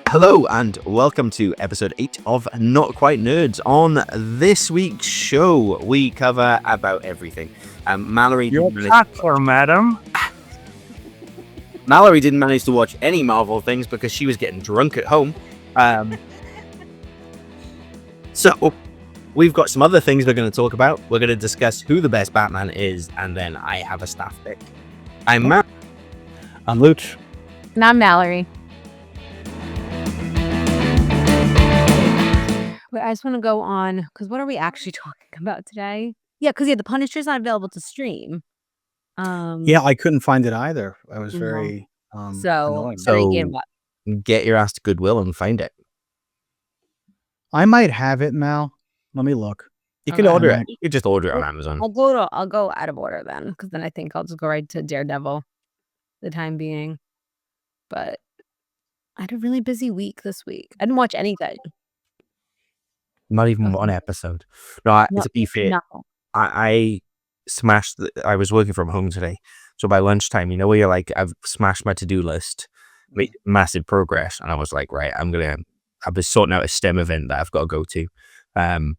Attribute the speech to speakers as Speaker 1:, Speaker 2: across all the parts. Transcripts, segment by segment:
Speaker 1: Hello and welcome to episode 8 of Not Quite Nerds. On this week's show, we cover about everything. Mallory
Speaker 2: Your
Speaker 1: didn't
Speaker 2: cockler, madam.
Speaker 1: Mallory didn't manage to watch any Marvel things because she was getting drunk at home. So we've got some other things we're going to talk about. We're going to discuss who the best Batman is, and then I have a staff pick. I'm Matt.
Speaker 2: I'm Luch.
Speaker 3: And I'm Mallory. Wait, I just want to go on, because what are we actually talking about today? Yeah, because the Punisher's not available to stream.
Speaker 2: Yeah, I couldn't find it either. I was very annoying.
Speaker 1: So get your ass to Goodwill and find it.
Speaker 2: I might have it, Mal. Let me look.
Speaker 1: You can order it. You can just order it on Amazon.
Speaker 3: I'll go out of order then, because then I think I'll just go right to Daredevil for the time being. But I had a really busy week this week. I didn't watch anything.
Speaker 1: Not even one episode. No, to be fair,
Speaker 3: No.
Speaker 1: I smashed. I was working from home today, so by lunchtime, you know, where you're like, I've smashed my to-do list, made massive progress, and I was like, right, I was sorting out a STEM event that I've got to go to, and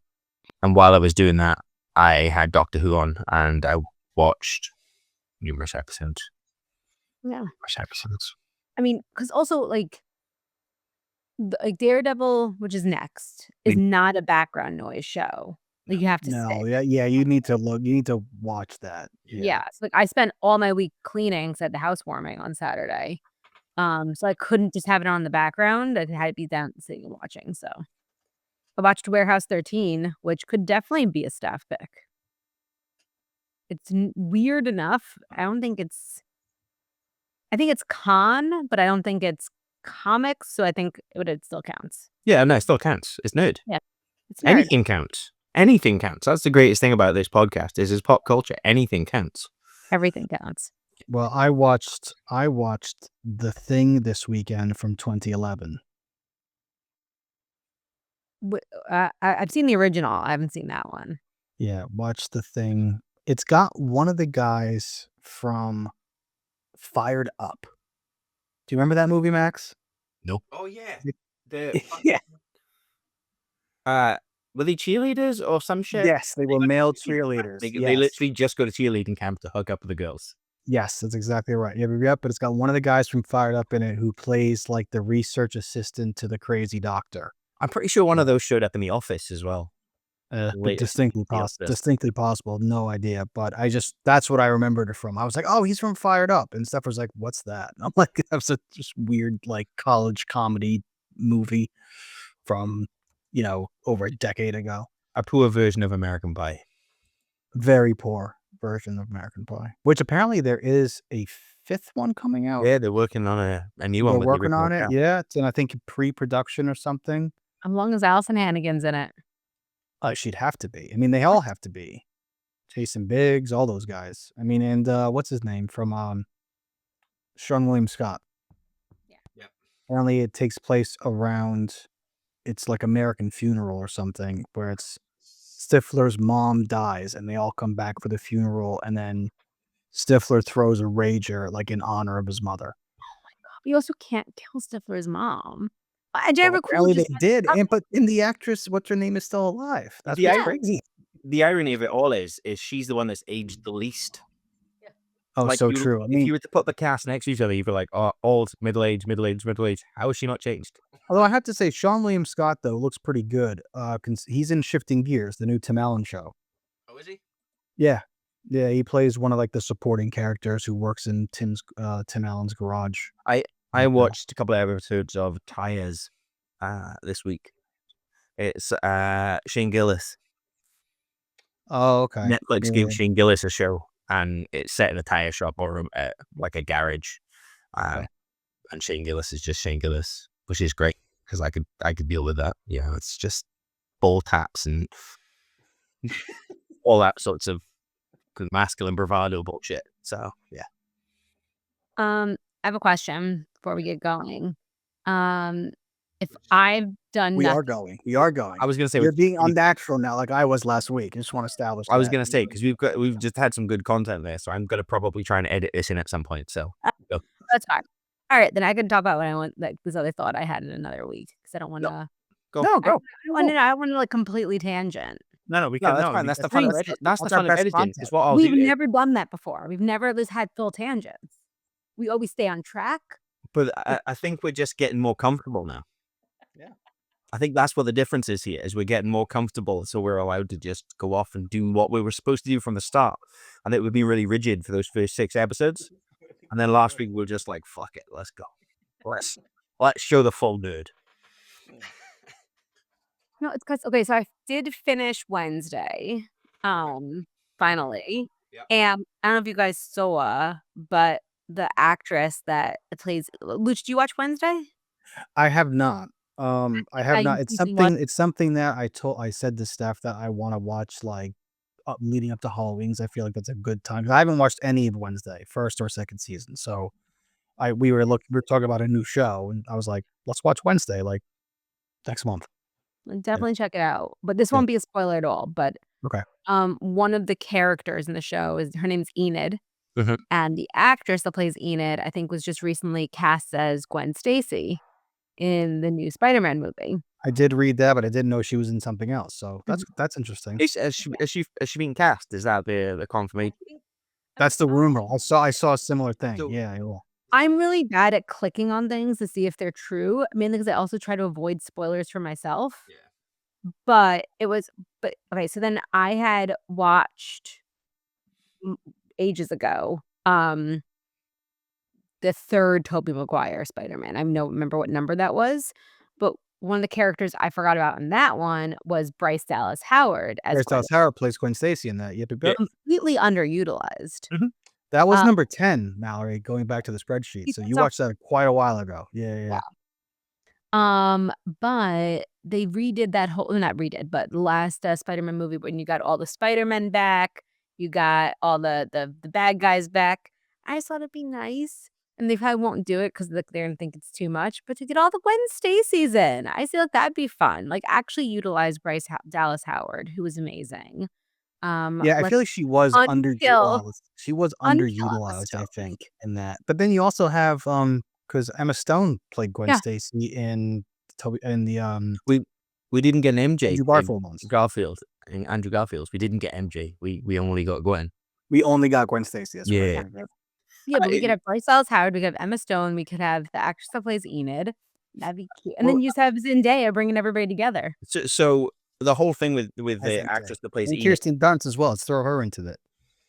Speaker 1: while I was doing that, I had Doctor Who on, and I watched numerous episodes.
Speaker 3: Yeah.
Speaker 1: Numerous episodes.
Speaker 3: I mean, because also like Daredevil, which is next, is not a background noise show. Like you have to sit.
Speaker 2: Yeah, you need to look. You need to watch that.
Speaker 3: Yeah. So like I spent all my week cleaning, so I had the housewarming on Saturday. So I couldn't just have it on in the background. I had to be down sitting and watching. So I watched Warehouse 13, which could definitely be a staff pick. It's weird enough. I think it's con, but I don't think it's comics, so I think it still counts.
Speaker 1: Yeah, no, it still counts. It's nerd.
Speaker 3: Yeah, it's nerd.
Speaker 1: Anything counts. Anything counts. That's the greatest thing about this podcast is pop culture. Anything counts.
Speaker 3: Everything counts.
Speaker 2: Well, I watched The Thing this weekend from 2011.
Speaker 3: I've seen the original. I haven't seen that one.
Speaker 2: Yeah, watch The Thing. It's got one of the guys from Fired Up. Do you remember that movie, Max?
Speaker 1: Nope. Oh yeah.
Speaker 2: Yeah.
Speaker 1: Were they cheerleaders or some shit?
Speaker 2: Yes, they were male cheerleaders.
Speaker 1: They literally just go to cheerleading camp to hook up with the girls.
Speaker 2: Yes, that's exactly right. Yeah, but it's got one of the guys from Fired Up in it who plays like the research assistant to the crazy doctor.
Speaker 1: I'm pretty sure one of those showed up in The Office as well.
Speaker 2: Distinctly possible. No idea, but that's what I remembered it from. I was like, oh, he's from Fired Up, and Steph was like, what's that? And I'm like, that's a just weird like college comedy movie from over a decade ago.
Speaker 1: A poor version of American Pie.
Speaker 2: Very poor version of American Pie, which apparently there is a 5th one coming out.
Speaker 1: Yeah, they're working on a new one.
Speaker 2: They're working on it. Yeah, it's in I think pre-production or something.
Speaker 3: As long as Allison Hannigan's in it.
Speaker 2: She'd have to be. I mean, they all have to be. Jason Biggs, all those guys. I mean, and what's his name from Sean William Scott?
Speaker 3: Yeah.
Speaker 2: Apparently, it takes place around. It's like American Funeral or something, where it's Stifler's mom dies, and they all come back for the funeral, and then Stifler throws a rager like in honor of his mother.
Speaker 3: Oh my god! But you also can't kill Stifler's mom. Apparently
Speaker 2: they did, but in the actress, what's her name, is still alive. That's crazy.
Speaker 1: The irony of it all is she's the one that's aged the least.
Speaker 2: Yeah. Oh, like so true.
Speaker 1: If you were to put the cast next to each other, you'd be like, oh, old, middle-aged. How has she not changed?
Speaker 2: Although I have to say, Sean William Scott, though, looks pretty good. He's in Shifting Gears, the new Tim Allen show.
Speaker 1: Oh, is he?
Speaker 2: Yeah. Yeah, he plays one of like the supporting characters who works in Tim Allen's garage.
Speaker 1: I watched a couple of episodes of Tires this week. It's Shane Gillis.
Speaker 2: Oh, okay.
Speaker 1: Netflix gave Shane Gillis a show, and it's set in a tire shop or like a garage. And Shane Gillis is just Shane Gillis, which is great because I could deal with that. Yeah, it's just ball taps and all that sorts of masculine bravado bullshit. So yeah.
Speaker 3: I have a question before we get going. If I've done
Speaker 2: We are going.
Speaker 1: I was gonna say
Speaker 2: you're being unnatural now, like I was last week. I just want to establish.
Speaker 1: I was gonna say because we've just had some good content there, so I'm gonna probably try and edit this in at some point. So
Speaker 3: that's fine. All right, then I can talk about what I want, like this other thought I had in another week because I don't want to.
Speaker 1: Go.
Speaker 2: No,
Speaker 3: I
Speaker 2: go.
Speaker 3: want to like completely tangent.
Speaker 2: No, we
Speaker 1: No,
Speaker 2: can.
Speaker 1: that's
Speaker 2: No,
Speaker 1: fine. That's the
Speaker 2: fine.
Speaker 1: fun of editing. That's the
Speaker 2: our
Speaker 1: fun of
Speaker 2: best
Speaker 1: editing.
Speaker 2: content.
Speaker 1: Is what I'll
Speaker 3: We've
Speaker 1: do.
Speaker 3: never done that before. We've never just had full tangents. We always stay on track.
Speaker 1: But I think we're just getting more comfortable now.
Speaker 2: Yeah.
Speaker 1: I think that's what the difference is here, is we're getting more comfortable, so we're allowed to just go off and do what we were supposed to do from the start. And it would be really rigid for those first 6 episodes. And then last week we were just like, fuck it, let's go. Let's show the full nerd.
Speaker 3: No, it's because okay, so I did finish Wednesday, finally.
Speaker 1: Yep.
Speaker 3: And I don't know if you guys saw, but the actress that plays Luch, do you watch Wednesday?
Speaker 2: I have not. I have
Speaker 3: Yeah,
Speaker 2: not.
Speaker 3: you
Speaker 2: It's
Speaker 3: can watch-
Speaker 2: something that I said to staff that I want to watch like leading up to Halloween. 'Cause I feel like that's a good time. 'Cause I haven't watched any of Wednesday, first or second season. So we were talking about a new show, and I was like, let's watch Wednesday like next month.
Speaker 3: Definitely check it out. But this
Speaker 2: Yeah.
Speaker 3: won't be a spoiler at all. But
Speaker 2: Okay.
Speaker 3: one of the characters in the show is her name's Enid.
Speaker 1: Mhm.
Speaker 3: And the actress that plays Enid, I think, was just recently cast as Gwen Stacy in the new Spider-Man movie.
Speaker 2: I did read that, but I didn't know she was in something else. So that's interesting.
Speaker 1: Has she been cast? Is that the confirmation?
Speaker 2: That's the rumor. I saw a similar thing.
Speaker 1: So-
Speaker 2: Yeah. Well,
Speaker 3: I'm really bad at clicking on things to see if they're true, mainly because I also try to avoid spoilers for myself.
Speaker 1: Yeah.
Speaker 3: But okay, so then I had watched ages ago, the third Tobey Maguire Spider-Man. I don't remember what number that was, but one of the characters I forgot about in that one was Bryce Dallas Howard as
Speaker 2: Bryce
Speaker 3: Gwen.
Speaker 2: Dallas Howard plays Gwen Stacy in that. Yep.
Speaker 3: Completely underutilized.
Speaker 2: That was number 10, Mallory, going back to the spreadsheet. So you
Speaker 3: So-
Speaker 2: watched that quite a while ago. Yeah.
Speaker 3: But they redid that whole, not redid, but the last Spider-Man movie when you got all the Spider-Men back, you got all the bad guys back. I just thought it'd be nice. And they probably won't do it because they're gonna think it's too much. But to get all the Gwen Stacy's in, I feel like that'd be fun. Like actually utilize Dallas Howard, who was amazing.
Speaker 2: Yeah, I feel like she was
Speaker 3: until-
Speaker 2: underutilized, I think, in that. But then you also have because Emma Stone played Gwen
Speaker 3: Yeah.
Speaker 2: Stacy in the
Speaker 1: We didn't get an MJ.
Speaker 2: Andrew Garfield ones.
Speaker 1: Garfield. In Andrew Garfield's. We didn't get MJ. We only got Gwen.
Speaker 2: We only got Gwen Stacy. That's
Speaker 1: Yeah.
Speaker 2: right.
Speaker 3: Yeah, but we could have Bryce Dallas Howard, we could have Emma Stone, we could have the actress that plays Enid. That'd be cute. And then you just have Zendaya bringing everybody together.
Speaker 1: So the whole thing with the
Speaker 2: think
Speaker 1: actress that plays
Speaker 2: And
Speaker 1: Enid.
Speaker 2: Kirsten Dunst as well. Let's throw her into that.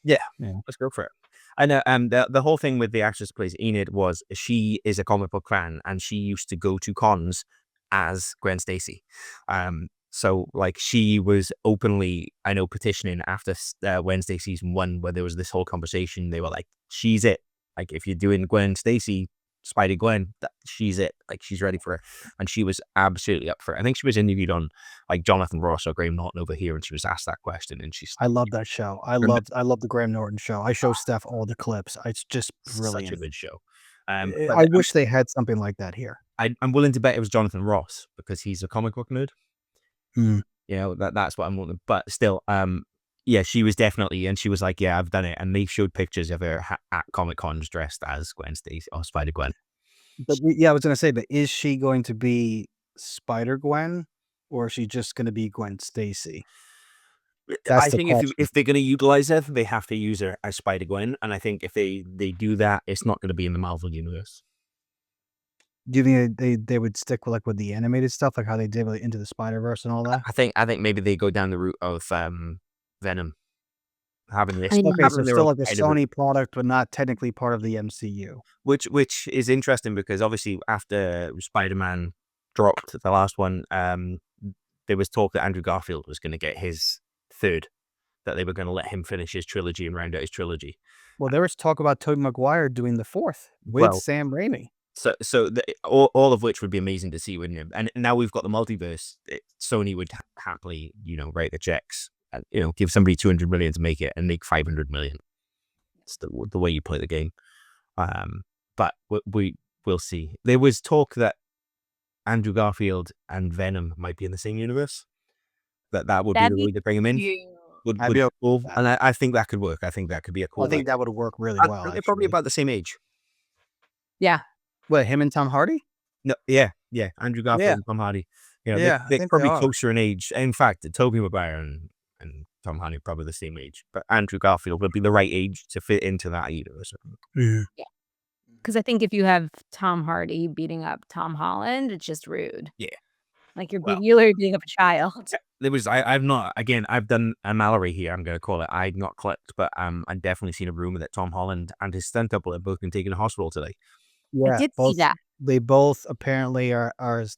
Speaker 1: Yeah,
Speaker 2: Yeah.
Speaker 1: let's go for it. I know. The whole thing with the actress that plays Enid was she is a comic book fan and she used to go to cons as Gwen Stacy. So like she was openly, I know, petitioning after Wednesday season 1, where there was this whole conversation. They were like, "She's it. Like if you're doing Gwen Stacy, Spider Gwen, she's it. Like she's ready for it." And she was absolutely up for it. I think she was interviewed on like Jonathan Ross or Graham Norton over here, and she was asked that question, and she's
Speaker 2: I love that show. I love the Graham Norton show. I show Steph all the clips. It's just brilliant.
Speaker 1: such a good show.
Speaker 2: I wish they had something like that here.
Speaker 1: I'm willing to bet it was Jonathan Ross because he's a comic book nerd.
Speaker 2: Hmm.
Speaker 1: You know, that's what I'm willing. But still, yeah, she was definitely, and she was like, "Yeah, I've done it." And they showed pictures of her at Comic Cons dressed as Gwen Stacy or Spider Gwen.
Speaker 2: But yeah, I was gonna say, but is she going to be Spider Gwen, or is she just gonna be Gwen Stacy? That's
Speaker 1: I
Speaker 2: the
Speaker 1: think
Speaker 2: question.
Speaker 1: if they're going to utilize her, they have to use her as Spider Gwen, and I think if they do that, it's not going to be in the Marvel universe.
Speaker 2: Do you think they would stick with the animated stuff, like how they did with Into the Spider-Verse and all that?
Speaker 1: I think maybe they go down the route of Venom having this.
Speaker 3: I know.
Speaker 2: Okay,
Speaker 1: having
Speaker 2: so
Speaker 1: their
Speaker 2: still
Speaker 1: own
Speaker 2: like a
Speaker 1: kind of-
Speaker 2: Sony product, but not technically part of the MCU.
Speaker 1: which is interesting because obviously after Spider-Man dropped the last one, there was talk that Andrew Garfield was going to get his third, that they were going to let him finish his trilogy and round out his trilogy.
Speaker 2: Well, there was talk about Tobey Maguire doing the fourth with
Speaker 1: Well,
Speaker 2: Sam Raimi.
Speaker 1: So all of which would be amazing to see, wouldn't it? And now we've got the multiverse. Sony would happily, write the checks and give somebody 200 million to make it and make 500 million. It's the way you play the game. But we'll see. There was talk that Andrew Garfield and Venom might be in the same universe. That would
Speaker 3: That'd
Speaker 1: be the way to bring him in. Would
Speaker 2: I'd be okay
Speaker 1: cool.
Speaker 2: with that.
Speaker 1: And I think that could work. I think that could be a cool.
Speaker 2: I think
Speaker 1: way.
Speaker 2: that would work really well.
Speaker 1: They're probably
Speaker 2: actually.
Speaker 1: about the same age.
Speaker 3: Yeah.
Speaker 2: What, him and Tom Hardy?
Speaker 1: No, yeah, Andrew Garfield
Speaker 2: Yeah.
Speaker 1: and Tom Hardy. You know,
Speaker 2: Yeah, I
Speaker 1: they're
Speaker 2: think they
Speaker 1: probably
Speaker 2: are.
Speaker 1: closer in age. In fact, Tobey Maguire and Tom Hardy are probably the same age, but Andrew Garfield would be the right age to fit into that universe.
Speaker 2: Yeah.
Speaker 3: Because I think if you have Tom Hardy beating up Tom Holland, it's just rude.
Speaker 1: Yeah.
Speaker 3: Like you're
Speaker 1: Well-
Speaker 3: literally beating up a child.
Speaker 1: There was I've not again I've done a Mallory here. I'm going to call it. I've not clicked, but I've definitely seen a rumor that Tom Holland and his stunt double have both been taken to hospital today.
Speaker 2: Yeah,
Speaker 3: I did
Speaker 2: both,
Speaker 3: see that.
Speaker 2: they both apparently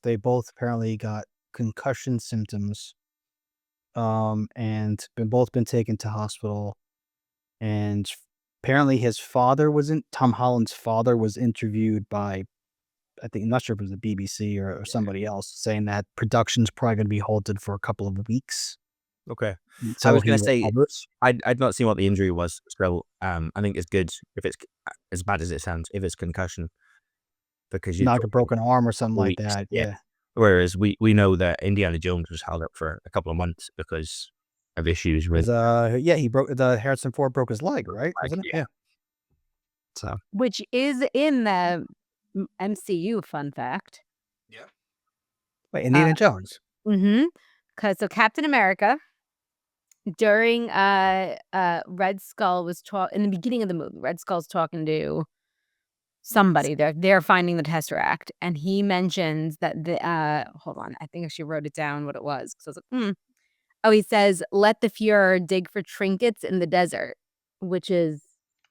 Speaker 2: they both apparently got concussion symptoms, and both been taken to hospital. And apparently Tom Holland's father was interviewed by, I think, I'm not sure if it was the BBC or somebody else, saying that production's probably going to be halted for a couple of weeks.
Speaker 1: Okay.
Speaker 2: until
Speaker 1: I was
Speaker 2: he
Speaker 1: going to say
Speaker 2: recovers.
Speaker 1: I'd not seen what the injury was. So I think it's good if it's as bad as it sounds. If it's concussion, because you
Speaker 2: Not a broken arm or something like
Speaker 1: weeks,
Speaker 2: that.
Speaker 1: yeah.
Speaker 2: Yeah.
Speaker 1: Whereas we know that Indiana Jones was held up for a couple of months because of issues with.
Speaker 2: He broke Harrison Ford broke his leg, right? Wasn't it?
Speaker 1: Yeah. So
Speaker 3: Which is in the MCU, fun fact.
Speaker 2: Wait, Indiana Jones.
Speaker 3: Mm-hmm. Because so Captain America, during Red Skull was in the beginning of the movie, Red Skull's talking to somebody. They're finding the Tesseract, and he mentions that the hold on, I think I actually wrote it down what it was. So I was like, Oh, he says, "Let the Fuhrer dig for trinkets in the desert," which is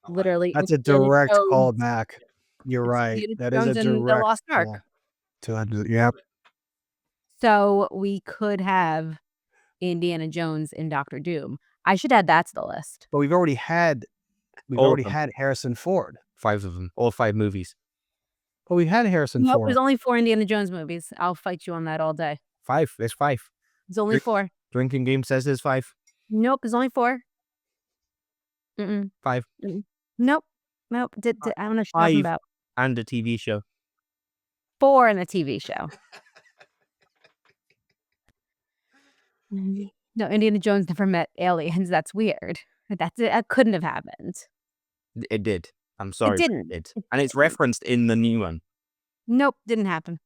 Speaker 3: literally
Speaker 2: That's a
Speaker 3: Indiana
Speaker 2: direct
Speaker 3: Jones-
Speaker 2: callback. You're
Speaker 3: it's
Speaker 2: right.
Speaker 3: Indiana
Speaker 2: That is a
Speaker 3: Jones and the
Speaker 2: direct
Speaker 3: Lost Ark.
Speaker 2: call. Yep.
Speaker 3: So we could have Indiana Jones and Doctor Doom. I should add that to the list.
Speaker 2: But we've already had
Speaker 1: All of them.
Speaker 2: Harrison Ford.
Speaker 1: 5 of them, all 5 movies.
Speaker 2: But we had Harrison
Speaker 3: Nope,
Speaker 2: Ford.
Speaker 3: there's only 4 Indiana Jones movies. I'll fight you on that all day.
Speaker 1: 5. There's 5.
Speaker 3: There's only 4.
Speaker 1: Drinking Game says there's 5.
Speaker 3: Nope, there's only 4.
Speaker 1: 5
Speaker 3: Nope. I don't know what you're
Speaker 1: 5
Speaker 3: talking about.
Speaker 1: and a TV show.
Speaker 3: 4 in a TV show. No, Indiana Jones never met aliens. That's weird. That couldn't have happened.
Speaker 1: It did. I'm sorry. but
Speaker 3: didn't.
Speaker 1: It did. And it's referenced in the new one.
Speaker 3: Nope, didn't happen.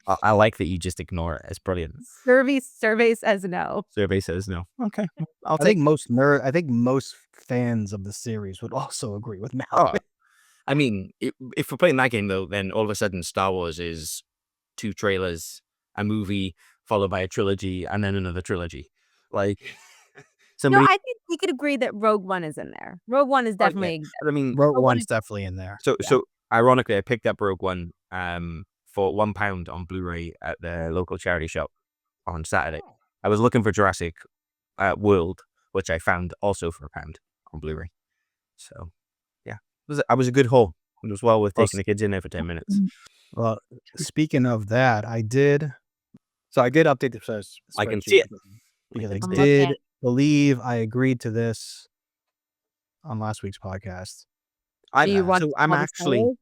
Speaker 1: I like that you just ignore it. It's brilliant.
Speaker 3: Survey says no.
Speaker 1: Survey says no. Okay.
Speaker 2: I think most fans of the series would also agree with Mal.
Speaker 1: Oh, I mean, if we're playing that game, though, then all of a sudden Star Wars is 2 trailers, a movie, followed by a trilogy, and then another trilogy. Like, somebody...
Speaker 3: No, I think we could agree that Rogue One is in there. Rogue One is definitely...
Speaker 1: I mean,
Speaker 2: Rogue One's definitely in there.
Speaker 1: So ironically, I picked up Rogue One for £1 on Blu-ray at the local charity shop on Saturday. I was looking for Jurassic World, which I found also for £1 on Blu-ray. So, yeah, I was a good haul. It was well worth taking the kids in there for 10 minutes.
Speaker 2: Well, speaking of that, I did update the spreadsheet.
Speaker 1: I can see it.
Speaker 2: Because I
Speaker 1: I'm
Speaker 2: did believe I agreed to this on last week's podcast.
Speaker 3: Do you want
Speaker 1: I'm
Speaker 3: all the
Speaker 1: actually...
Speaker 3: spoilers?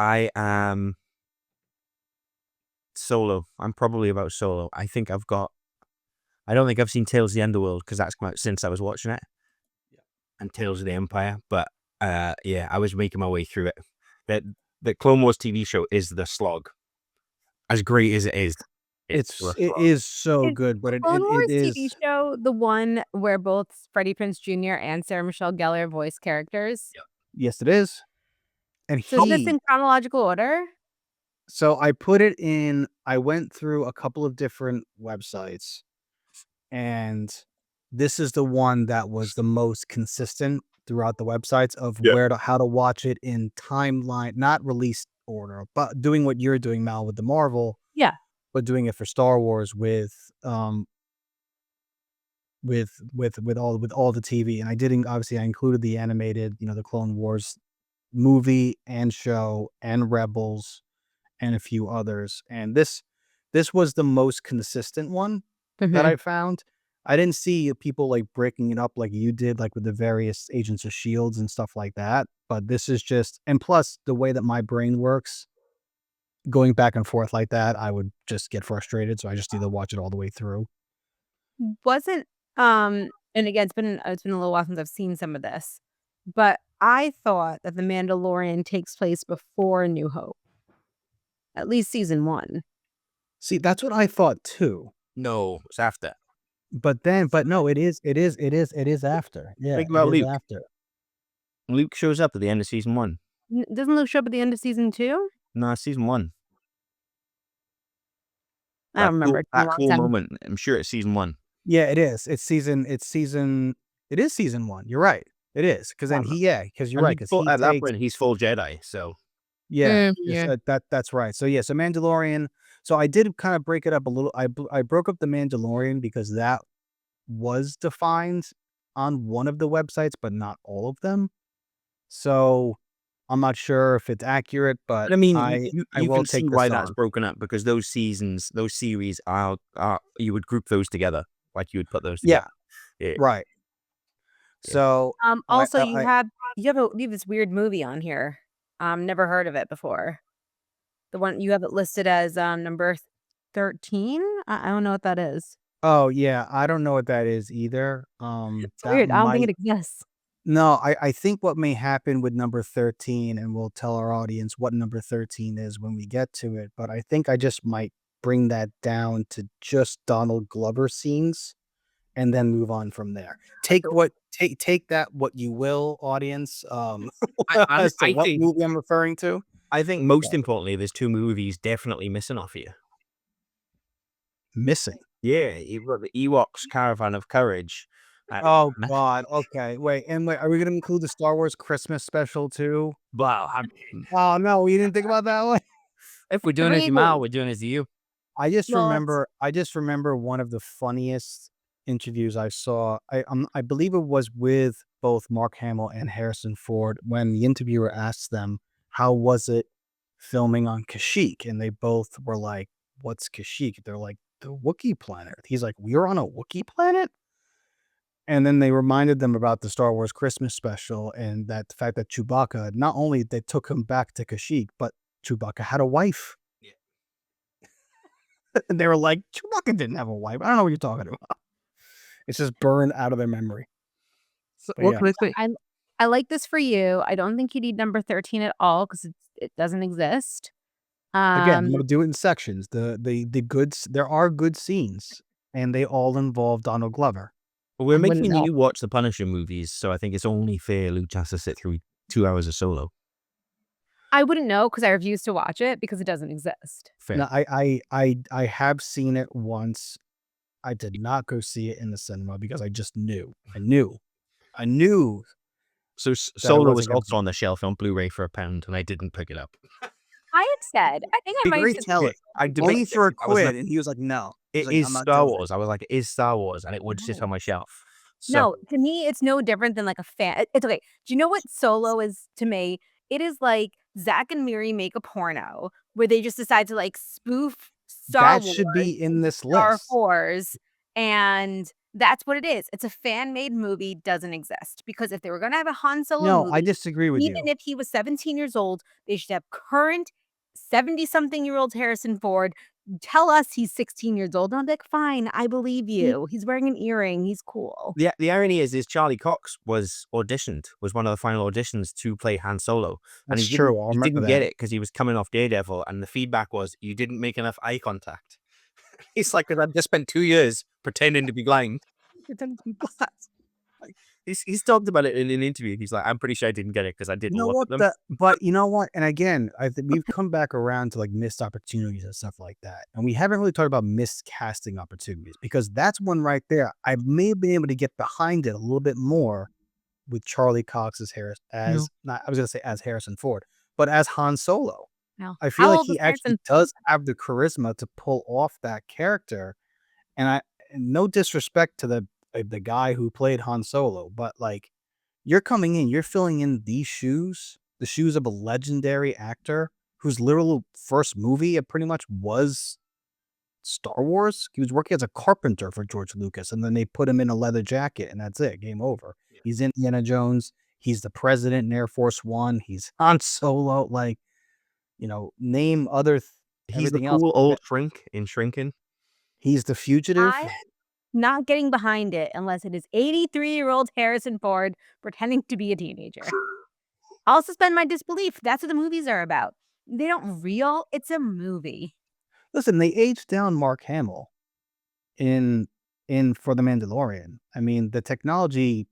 Speaker 1: I am Solo. I'm probably about Solo. I don't think I've seen Tales of the Underworld because that's come out since I was watching it. And Tales of the Empire. But I was making my way through it. The Clone Wars TV show is the slog. As great as it is.
Speaker 2: It is so good, but
Speaker 3: Clone Wars
Speaker 2: it is
Speaker 3: TV show, the one where both Freddie Prinze Jr. and Sarah Michelle Gellar voice characters.
Speaker 1: Yep.
Speaker 2: Yes, it is. And
Speaker 3: So is this in chronological order?
Speaker 2: So I put it in. I went through a couple of different websites, and this is the one that was the most consistent throughout the websites of how to watch it in timeline, not release order, but doing what you're doing, Mal, with the Marvel.
Speaker 3: Yeah.
Speaker 2: But doing it for Star Wars with all the TV, and I didn't. Obviously, I included the animated, the Clone Wars movie and show and Rebels and a few others, and this was the most consistent one that I found. I didn't see people like breaking it up like you did, like with the various Agents of Shields and stuff like that, but this is just, and plus the way that my brain works, going back and forth like that, I would just get frustrated, so I just either watch it all the way through.
Speaker 3: Wasn't and again, it's been a little while since I've seen some of this. but I thought that The Mandalorian takes place before A New Hope. At least season 1.
Speaker 2: See, that's what I thought too.
Speaker 1: No, it's after.
Speaker 2: But no, it is after. Yeah,
Speaker 1: Think about
Speaker 2: it is
Speaker 1: Luke.
Speaker 2: after.
Speaker 1: Luke shows up at the end of season 1.
Speaker 3: Doesn't Luke show up at the end of season 2?
Speaker 1: No, it's season 1.
Speaker 3: I don't remember. It's been a
Speaker 1: That
Speaker 3: long
Speaker 1: cool
Speaker 3: time.
Speaker 1: moment. I'm sure it's season 1.
Speaker 2: Yeah, it is. It is season 1. You're right. It is. Because then because you're
Speaker 1: And
Speaker 2: right. Because
Speaker 1: at that point, he's full Jedi. So
Speaker 2: yeah,
Speaker 3: Yeah.
Speaker 2: that's right. So yeah, so Mandalorian. So I did kind of break it up a little. I broke up the Mandalorian because that was defined on one of the websites, but not all of them. So I'm not sure if it's accurate, but
Speaker 1: I mean,
Speaker 2: I
Speaker 1: you
Speaker 2: will
Speaker 1: can see
Speaker 2: take
Speaker 1: why
Speaker 2: this
Speaker 1: that's
Speaker 2: on.
Speaker 1: broken up, because those series are you would group those together, like you would put those
Speaker 2: Yeah,
Speaker 1: together.
Speaker 2: right.
Speaker 1: Yeah.
Speaker 2: So
Speaker 3: Also,
Speaker 2: I-
Speaker 3: you have this weird movie on here. Never heard of it before. The one you have it listed as number 13. I don't know what that is.
Speaker 2: oh yeah, I don't know what that is either.
Speaker 3: It's
Speaker 2: That
Speaker 3: weird. I don't think
Speaker 2: might
Speaker 3: it exists.
Speaker 2: No, I think what may happen with number 13, and we'll tell our audience what number 13 is when we get to it, but I think I just might bring that down to just Donald Glover scenes and then move on from there. Take that what you will, audience, as to what
Speaker 1: think-
Speaker 2: movie I'm referring to.
Speaker 1: I think most importantly, there's 2 movies definitely missing off here.
Speaker 2: Missing.
Speaker 1: Yeah, you've got the Ewoks Caravan of Courage.
Speaker 2: Oh God. Okay. Wait, are we gonna include the Star Wars Christmas special too?
Speaker 1: Wow.
Speaker 2: Oh no, you didn't think about that one?
Speaker 1: If we're doing it as
Speaker 3: Three
Speaker 1: Jamal,
Speaker 3: movies.
Speaker 1: we're doing it as you.
Speaker 2: I just
Speaker 3: Well, it's-
Speaker 2: remember one of the funniest interviews I saw. I believe it was with both Mark Hamill and Harrison Ford when the interviewer asked them, how was it filming on Kashyyyk? And they both were like, what's Kashyyyk? They're like, the Wookiee planet. He's like, we were on a Wookiee planet? And then they reminded them about the Star Wars Christmas special and that the fact that Chewbacca, not only they took him back to Kashyyyk, but Chewbacca had a wife.
Speaker 1: Yeah.
Speaker 2: And they were like, Chewbacca didn't have a wife. I don't know what you're talking about. It's just burned out of their memory.
Speaker 1: So,
Speaker 2: But yeah.
Speaker 3: I like this for you. I don't think you need number 13 at all because it doesn't exist.
Speaker 2: Again, I'm gonna do it in sections. The goods, there are good scenes, and they all involve Donald Glover.
Speaker 1: Well, we're
Speaker 3: I wouldn't
Speaker 1: making
Speaker 3: know.
Speaker 1: you watch the Punisher movies, so I think it's only fair Luke has to sit through 2 hours of Solo.
Speaker 3: I wouldn't know because I refuse to watch it because it doesn't exist.
Speaker 1: Fair.
Speaker 2: No, I have seen it once. I did not go see it in the cinema because I just knew. I knew.
Speaker 1: So
Speaker 2: I
Speaker 1: Solo was
Speaker 2: wasn't gonna
Speaker 1: also on the shelf on Blu-ray for £1, and I didn't pick it up.
Speaker 3: I had said, I think I might
Speaker 2: tell it.
Speaker 1: I
Speaker 2: Only
Speaker 1: debated
Speaker 2: for a
Speaker 1: it. I was
Speaker 2: quid,
Speaker 1: like,
Speaker 2: and he was like, "No,
Speaker 1: it
Speaker 2: He's like,
Speaker 1: is
Speaker 2: "I'm not
Speaker 1: Star
Speaker 2: doing it."
Speaker 1: Wars. I was like, it is Star Wars, and it would sit on my shelf. So,
Speaker 3: No, to me, it's no different than like a fan. It's okay. Do you know what Solo is to me? It is like Zach and Miri make a porno where they just decide to like spoof Star
Speaker 2: That
Speaker 3: Wars,
Speaker 2: should be in this
Speaker 3: Star
Speaker 2: list.
Speaker 3: Wars, and that's what it is. It's a fan-made movie, doesn't exist because if they were gonna have a Han Solo
Speaker 2: No,
Speaker 3: movie,
Speaker 2: I disagree with you.
Speaker 3: even if he was 17 years old, they should have current 70-something-year-old Harrison Ford tell us he's 16 years old. And I'm like, fine, I believe you. He's wearing an earring. He's cool.
Speaker 1: the irony is Charlie Cox was one of the final auditions to play Han Solo. And
Speaker 2: That's
Speaker 1: he
Speaker 2: true. I'll
Speaker 1: he
Speaker 2: remember
Speaker 1: didn't get
Speaker 2: that.
Speaker 1: it because he was coming off Daredevil, and the feedback was, you didn't make enough eye contact. He's like, because I've just spent 2 years pretending to be blind. He's talked about it in an interview. He's like, I'm pretty sure I didn't get it because I didn't
Speaker 2: You know
Speaker 1: look
Speaker 2: what?
Speaker 1: at them.
Speaker 2: But you know what? And again, I think we've come back around to like missed opportunities and stuff like that, and we haven't really talked about missed casting opportunities because that's one right there. I may have been able to get behind it a little bit more with Charlie Cox's as Harrison Ford, but as Han Solo.
Speaker 3: No.
Speaker 2: I feel
Speaker 3: How
Speaker 2: like
Speaker 3: old
Speaker 2: he
Speaker 3: is
Speaker 2: actually
Speaker 3: Harrison
Speaker 2: does have the charisma to pull off that character. And no disrespect to the guy who played Han Solo, but like you're coming in, you're filling in these shoes, the shoes of a legendary actor whose literal first movie it pretty much was Star Wars. He was working as a carpenter for George Lucas, and then they put him in a leather jacket, and that's it. Game over.
Speaker 1: Yeah.
Speaker 2: He's in Indiana Jones. He's the president in Air Force One. He's Han Solo. Like, name other.
Speaker 1: He's the
Speaker 2: everything
Speaker 1: cool
Speaker 2: else.
Speaker 1: old shrink in Shrinking.
Speaker 2: He's the fugitive.
Speaker 3: not getting behind it unless it is 83-year-old Harrison Ford pretending to be a teenager. I'll suspend my disbelief. That's what the movies are about. They don't reel. It's a movie.
Speaker 2: Listen, they aged down Mark Hamill in for The Mandalorian. I mean, the technology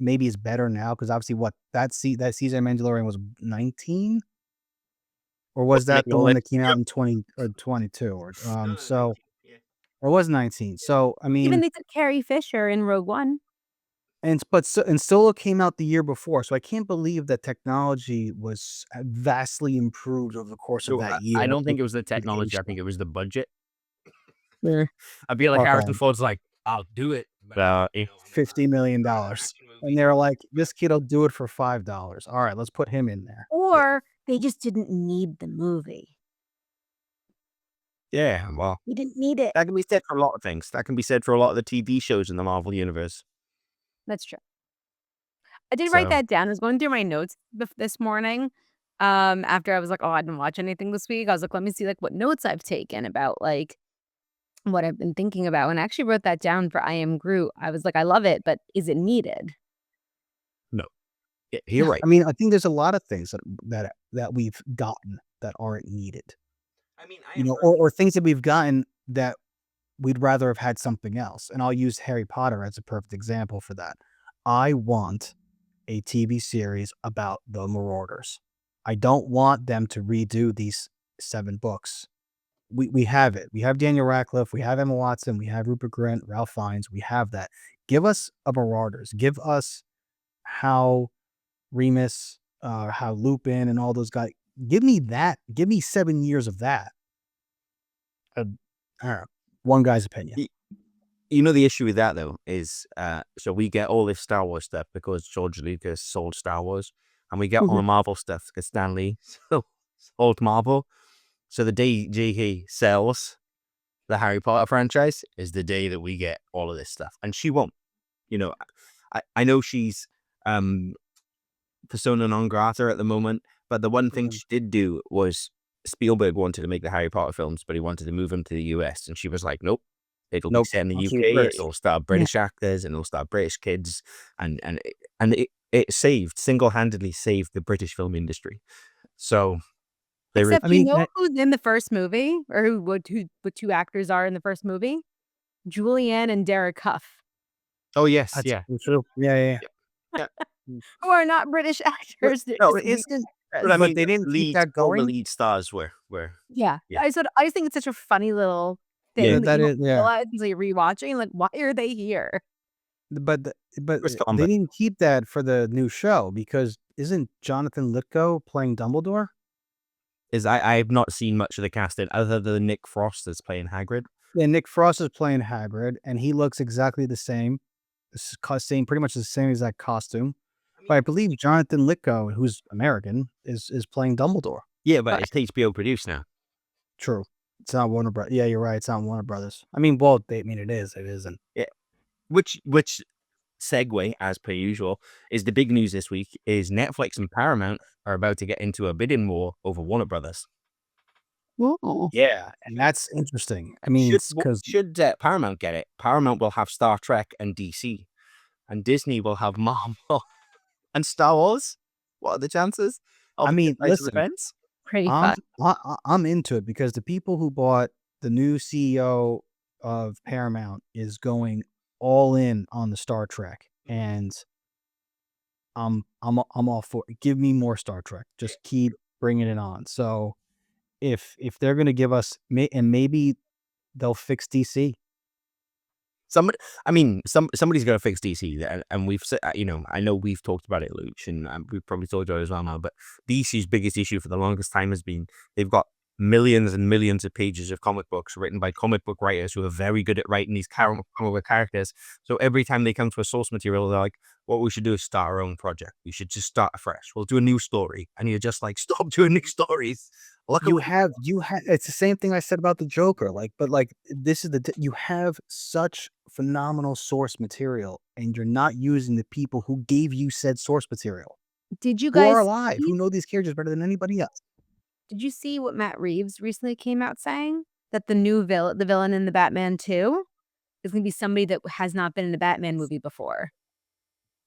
Speaker 2: maybe is better now because obviously that season of Mandalorian was 19, or was that the one that came out in 20 or 22 or so, or was 19. So I
Speaker 3: Even
Speaker 2: mean,
Speaker 3: they took Carrie Fisher in Rogue One.
Speaker 2: and Solo came out the year before, so I can't believe that technology was vastly improved over the course of
Speaker 1: So
Speaker 2: that year.
Speaker 1: I don't think it was the
Speaker 2: with
Speaker 1: technology. I
Speaker 2: age
Speaker 1: think it was the budget.
Speaker 3: Yeah.
Speaker 1: I feel like
Speaker 2: Okay.
Speaker 1: Harrison Ford's like, I'll do it.
Speaker 2: $50 million. And they're like, this kid will do it for $5. All right, let's put him in there.
Speaker 3: Or they just didn't need the movie.
Speaker 1: Yeah, well,
Speaker 3: We didn't need it.
Speaker 1: that can be said for a lot of things. That can be said for a lot of the TV shows in the Marvel Universe.
Speaker 3: That's true. I did write that down. I was going through my notes this morning. After I was like, oh, I didn't watch anything this week. I was like, let me see like what notes I've taken about like what I've been thinking about. And I actually wrote that down for I Am Groot. I was like, I love it, but is it needed?
Speaker 1: No. Yeah, you're right.
Speaker 2: I mean, I think there's a lot of things that we've gotten that aren't needed.
Speaker 1: I mean,
Speaker 2: or things that we've gotten that we'd rather have had something else. And I'll use Harry Potter as a perfect example for that. I want a TV series about the Marauders. I don't want them to redo these 7 books. We have it. We have Daniel Radcliffe. We have Emma Watson. We have Rupert Grint, Ralph Fiennes. We have that. Give us a Marauders. Give us how Remus, how Lupin and all those guys. Give me that. Give me 7 years of that. I don't know. One guy's opinion.
Speaker 1: You know, the issue with that, though, is so we get all this Star Wars stuff because George Lucas sold Star Wars, and we get all the Marvel stuff because Stan Lee sold Marvel. So the day J.K. sells the Harry Potter franchise is the day that we get all of this stuff. And she won't. You know, I know she's persona non grata at the moment, but the one thing she did do was Spielberg wanted to make the Harry Potter films, but he wanted to move them to the US. And she was like, nope. It'll be set in the UK, it'll star British actors, and it'll star British kids. And it single-handedly saved the British film industry. So...
Speaker 3: Except you know who's in the first movie, or who 2 actors are in the first movie? Julianne and Derek Huff.
Speaker 1: Oh yes,
Speaker 2: That's
Speaker 1: yeah,
Speaker 2: true. Yeah.
Speaker 3: Who are not British actors.
Speaker 1: No, it isn't. But they didn't
Speaker 2: keep that going.
Speaker 1: All the lead stars were.
Speaker 3: Yeah. I just think it's such a funny little thing
Speaker 2: Yeah,
Speaker 3: that you don't realize until you're rewatching. Like, why are they here?
Speaker 2: But they didn't keep that for the new show because isn't Jonathan Lithgow playing Dumbledore?
Speaker 1: I have not seen much of the casting other than Nick Frost that's playing Hagrid.
Speaker 2: Yeah, Nick Frost is playing Hagrid, and he looks exactly the same. Pretty much the same exact costume. But I believe Jonathan Lithgow, who's American, is playing Dumbledore.
Speaker 1: Yeah, but it's HBO produced now.
Speaker 2: True. It's not Warner Brothers. Yeah, you're right. It's not Warner Brothers. I mean, well, it is. It isn't.
Speaker 1: Yeah. Which segue, as per usual, is the big news this week is Netflix and Paramount are about to get into a bidding war over Warner Brothers.
Speaker 3: Whoa.
Speaker 2: Yeah, and that's interesting. I mean,
Speaker 1: should Paramount get it? Paramount will have Star Trek and DC, and Disney will have Marvel and Star Wars. What are the chances?
Speaker 2: Listen,
Speaker 3: pretty fun.
Speaker 2: I'm into it because the people who bought the new CEO of Paramount is going all in on the Star Trek, and I'm all for it. Give me more Star Trek. Just keep bringing it on. So if they're going to give us, and maybe they'll fix DC.
Speaker 1: Somebody's going to fix DC, and we've said, I know we've talked about it, Luke, and we've probably talked about it as well now. But DC's biggest issue for the longest time has been they've got millions and millions of pages of comic books written by comic book writers who are very good at writing these comic book characters. So every time they come to a source material, they're like, what we should do is start our own project. We should just start afresh. We'll do a new story. And you're just like, stop doing new stories.
Speaker 2: You have it's the same thing I said about the Joker. This is you have such phenomenal source material and you're not using the people who gave you said source material.
Speaker 3: Did you guys
Speaker 2: who are alive, who know these characters better than anybody else?
Speaker 3: Did you see what Matt Reeves recently came out saying? That the villain in the Batman 2 is going to be somebody that has not been in a Batman movie before.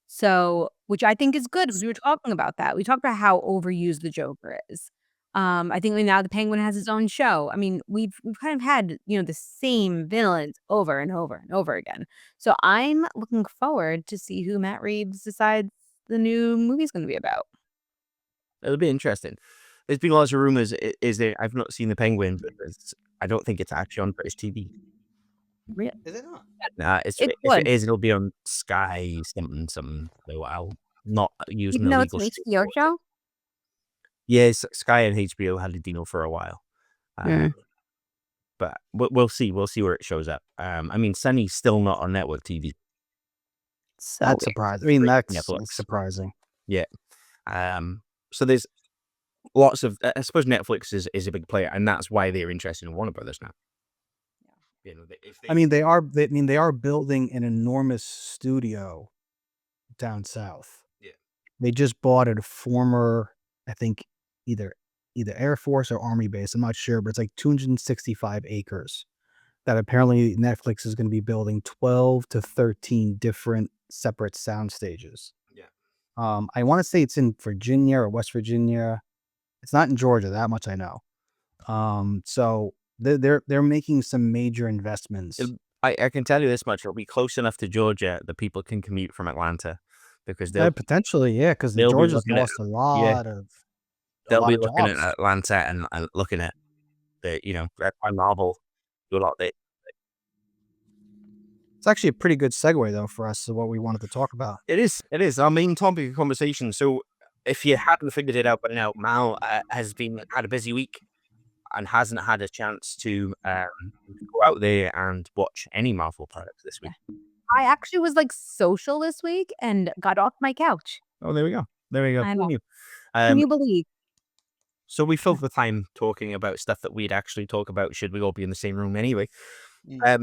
Speaker 3: So, which I think is good because we were talking about that. We talked about how overused the Joker is. I think now the Penguin has his own show. I mean, we've kind of had, the same villains over and over and over again. So I'm looking forward to see who Matt Reeves decides the new movie's going to be about.
Speaker 1: It'll be interesting. There's been lots of rumors. Is there? I've not seen the Penguin, but I don't think it's actually on British TV.
Speaker 3: Really?
Speaker 2: Is it not?
Speaker 1: Nah, if it is, it'll be on Sky something. So I'll not use
Speaker 3: Even
Speaker 1: the
Speaker 3: though it's
Speaker 1: legal.
Speaker 3: an HBO show?
Speaker 1: Yes, Sky and HBO had a deal for a while. But we'll see. We'll see where it shows up. I mean, Sunny's still not on network TV.
Speaker 3: So
Speaker 2: That's surprising. I mean, that's
Speaker 1: Netflix.
Speaker 2: surprising.
Speaker 1: Yeah. So there's lots of. I suppose Netflix is a big player, and that's why they're interested in Warner Brothers now.
Speaker 2: I mean, they are building an enormous studio down south.
Speaker 1: Yeah.
Speaker 2: They just bought a former, I think, either Air Force or Army base. I'm not sure, but it's like 265 acres that apparently Netflix is going to be building 12 to 13 different separate sound stages.
Speaker 1: Yeah.
Speaker 2: I want to say it's in Virginia or West Virginia. It's not in Georgia, that much I know. So they're making some major investments.
Speaker 1: I can tell you this much: it'll be close enough to Georgia that people can commute from Atlanta, because they'll
Speaker 2: potentially, yeah, because
Speaker 1: they'll be
Speaker 2: Georgia's
Speaker 1: looking at-
Speaker 2: lost a lot of.
Speaker 1: they'll be
Speaker 2: of
Speaker 1: looking
Speaker 2: jobs.
Speaker 1: at Atlanta and looking at the Red Pine Marvel do a lot.
Speaker 2: It's actually a pretty good segue though for us to what we wanted to talk about.
Speaker 1: It is our main topic of conversation. So if you hadn't figured it out by now, Mal has had a busy week and hasn't had a chance to go out there and watch any Marvel products this week.
Speaker 3: I actually was like social this week and got off my couch.
Speaker 1: Oh, there we go.
Speaker 3: I know.
Speaker 1: Can
Speaker 3: Can you believe?
Speaker 1: So we filled the time talking about stuff that we'd actually talk about should we all be in the same room anyway. But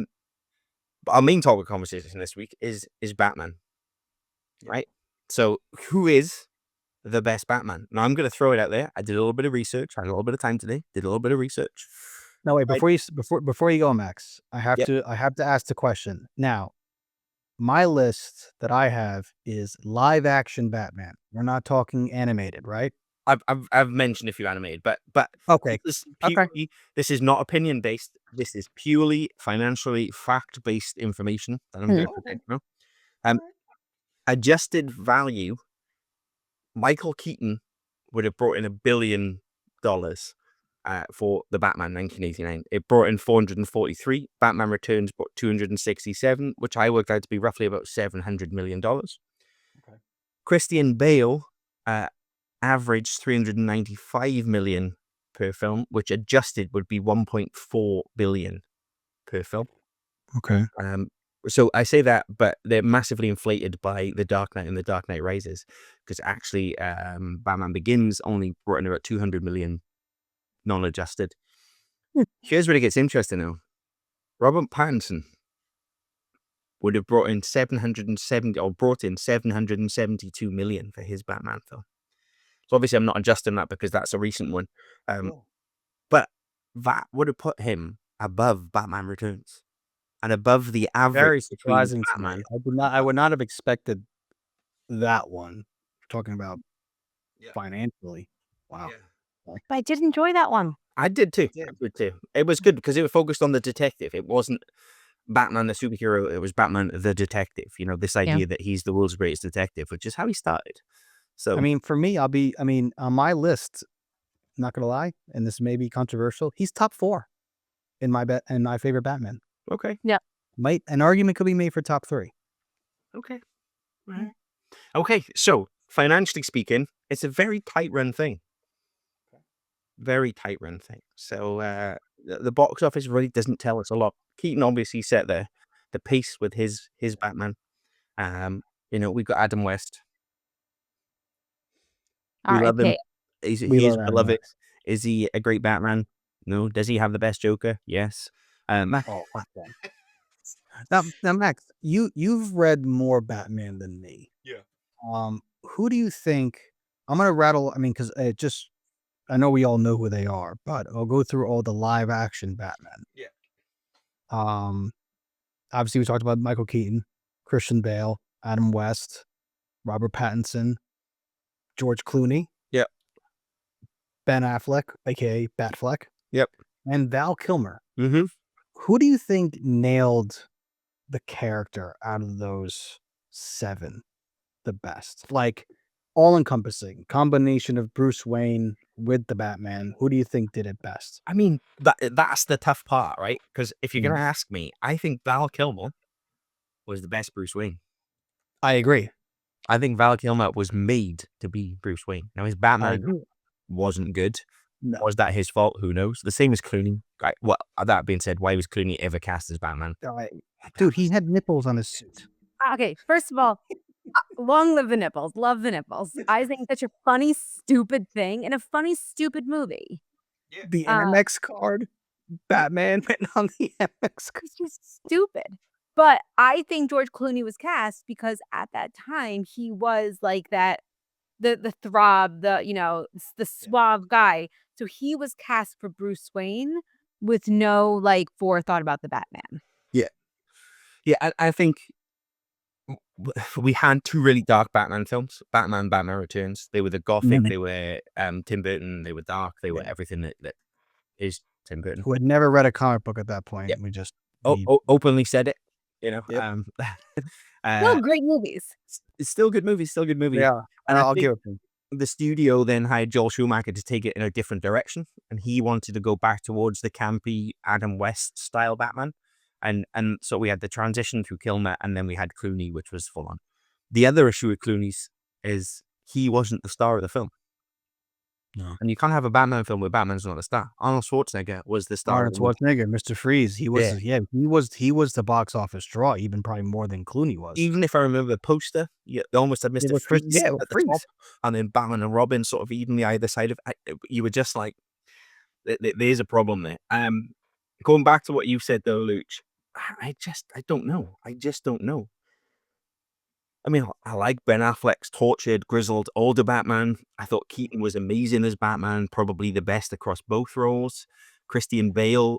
Speaker 1: our main topic of conversation this week is Batman, right? So who is the best Batman? Now I'm going to throw it out there. I did a little bit of research. I had a little bit of time today. Did a little bit of research.
Speaker 2: No, wait, before you go, Max, I have
Speaker 1: Yep.
Speaker 2: to ask the question. Now, my list that I have is live action Batman. We're not talking animated, right?
Speaker 1: I've mentioned a few animated, but
Speaker 2: Okay.
Speaker 1: This is not opinion based. This is purely financially fact based information that I'm going to present now. Adjusted value. Michael Keaton would have brought in $1 billion for the Batman 1989. It brought in 443. Batman Returns brought 267, which I worked out to be roughly about $700 million.
Speaker 2: Okay.
Speaker 1: Christian Bale averaged 395 million per film, which adjusted would be 1.4 billion per film.
Speaker 2: Okay.
Speaker 1: So I say that, but they're massively inflated by The Dark Knight and The Dark Knight Rises, because actually Batman Begins only brought in about 200 million non-adjusted. Here's where it gets interesting now. Robert Pattinson would have brought in 772 million for his Batman film. So obviously I'm not adjusting that because that's a recent one. But that would have put him above Batman Returns and above the average.
Speaker 2: Very surprising to me. I would not have expected that one. Talking about financially. Wow.
Speaker 3: But I did enjoy that one.
Speaker 1: I did too. It was good because it was focused on the detective. It wasn't Batman the superhero. It was Batman the detective. This idea that he's the world's greatest detective, which is how he started. So
Speaker 2: I mean, for me, on my list, not gonna lie, and this may be controversial, he's top 4 in my favorite Batman.
Speaker 1: Okay.
Speaker 3: Yeah.
Speaker 2: An argument could be made for top 3.
Speaker 1: Okay. Right. Okay. So financially speaking, it's a very tight run thing. Very tight run thing. So the box office really doesn't tell us a lot. Keaton obviously set the pace with his Batman. We've got Adam West. We love him. He's beloved. Is he a great Batman? No. Does he have the best Joker? Yes.
Speaker 2: Now, Max, you've read more Batman than me.
Speaker 1: Yeah.
Speaker 2: Who do you think? I'm gonna rattle. I mean, because I know we all know who they are, but I'll go through all the live action Batman.
Speaker 1: Yeah.
Speaker 2: obviously we talked about Michael Keaton, Christian Bale, Adam West, Robert Pattinson, George Clooney.
Speaker 1: Yep.
Speaker 2: Ben Affleck, aka Batfleck.
Speaker 1: Yep.
Speaker 2: And Val Kilmer.
Speaker 1: Mm-hmm.
Speaker 2: Who do you think nailed the character out of those 7 the best? Like, all-encompassing combination of Bruce Wayne with the Batman. Who do you think did it best?
Speaker 1: I mean, that's the tough part, right? Because if you're going to ask me, I think Val Kilmer was the best Bruce Wayne.
Speaker 2: I agree.
Speaker 1: I think Val Kilmer was made to be Bruce Wayne. Now, his Batman wasn't good.
Speaker 2: No.
Speaker 1: Was that his fault? Who knows? The same as Clooney. Right. Well, that being said, why was Clooney ever cast as Batman?
Speaker 2: Dude, he had nipples on his suit.
Speaker 3: Okay, first of all, long live the nipples. Love the nipples. I think such a funny, stupid thing in a funny, stupid movie.
Speaker 2: The Amex card. Batman went on the Amex card.
Speaker 3: It's just stupid. But I think George Clooney was cast because at that time he was like that, the throb, the suave guy. So he was cast for Bruce Wayne with no like forethought about the Batman.
Speaker 1: Yeah, I think we had 2 really dark Batman films. Batman Returns. They were the gothic. They were Tim Burton. They were dark. They were everything that is Tim Burton.
Speaker 2: Who had never read a comic book at that point.
Speaker 1: Yep.
Speaker 2: We just
Speaker 1: openly said it.
Speaker 2: Yep.
Speaker 3: Still great movies.
Speaker 1: It's still good movies. Still good movies.
Speaker 2: Yeah,
Speaker 1: and
Speaker 2: I'll give it to him.
Speaker 1: The studio then hired Joel Schumacher to take it in a different direction, and he wanted to go back towards the campy Adam West style Batman, and so we had the transition through Kilmer, and then we had Clooney, which was full on. The other issue with Clooney's is he wasn't the star of the film.
Speaker 2: No,
Speaker 1: and you can't have a Batman film where Batman's not the star. Arnold Schwarzenegger was the star.
Speaker 2: Arnold Schwarzenegger, Mr. Freeze. He was, he was the box office draw, even probably more than Clooney was.
Speaker 1: Even if I remember the poster, they almost had Mr. Freeze at the top, and then Batman and Robin sort of evenly either side of. You were just like, there's a problem there. Going back to what you said though, Luch, I don't know. I just don't know. I mean, I like Ben Affleck's tortured, grizzled, older Batman. I thought Keaton was amazing as Batman, probably the best across both roles. Christian Bale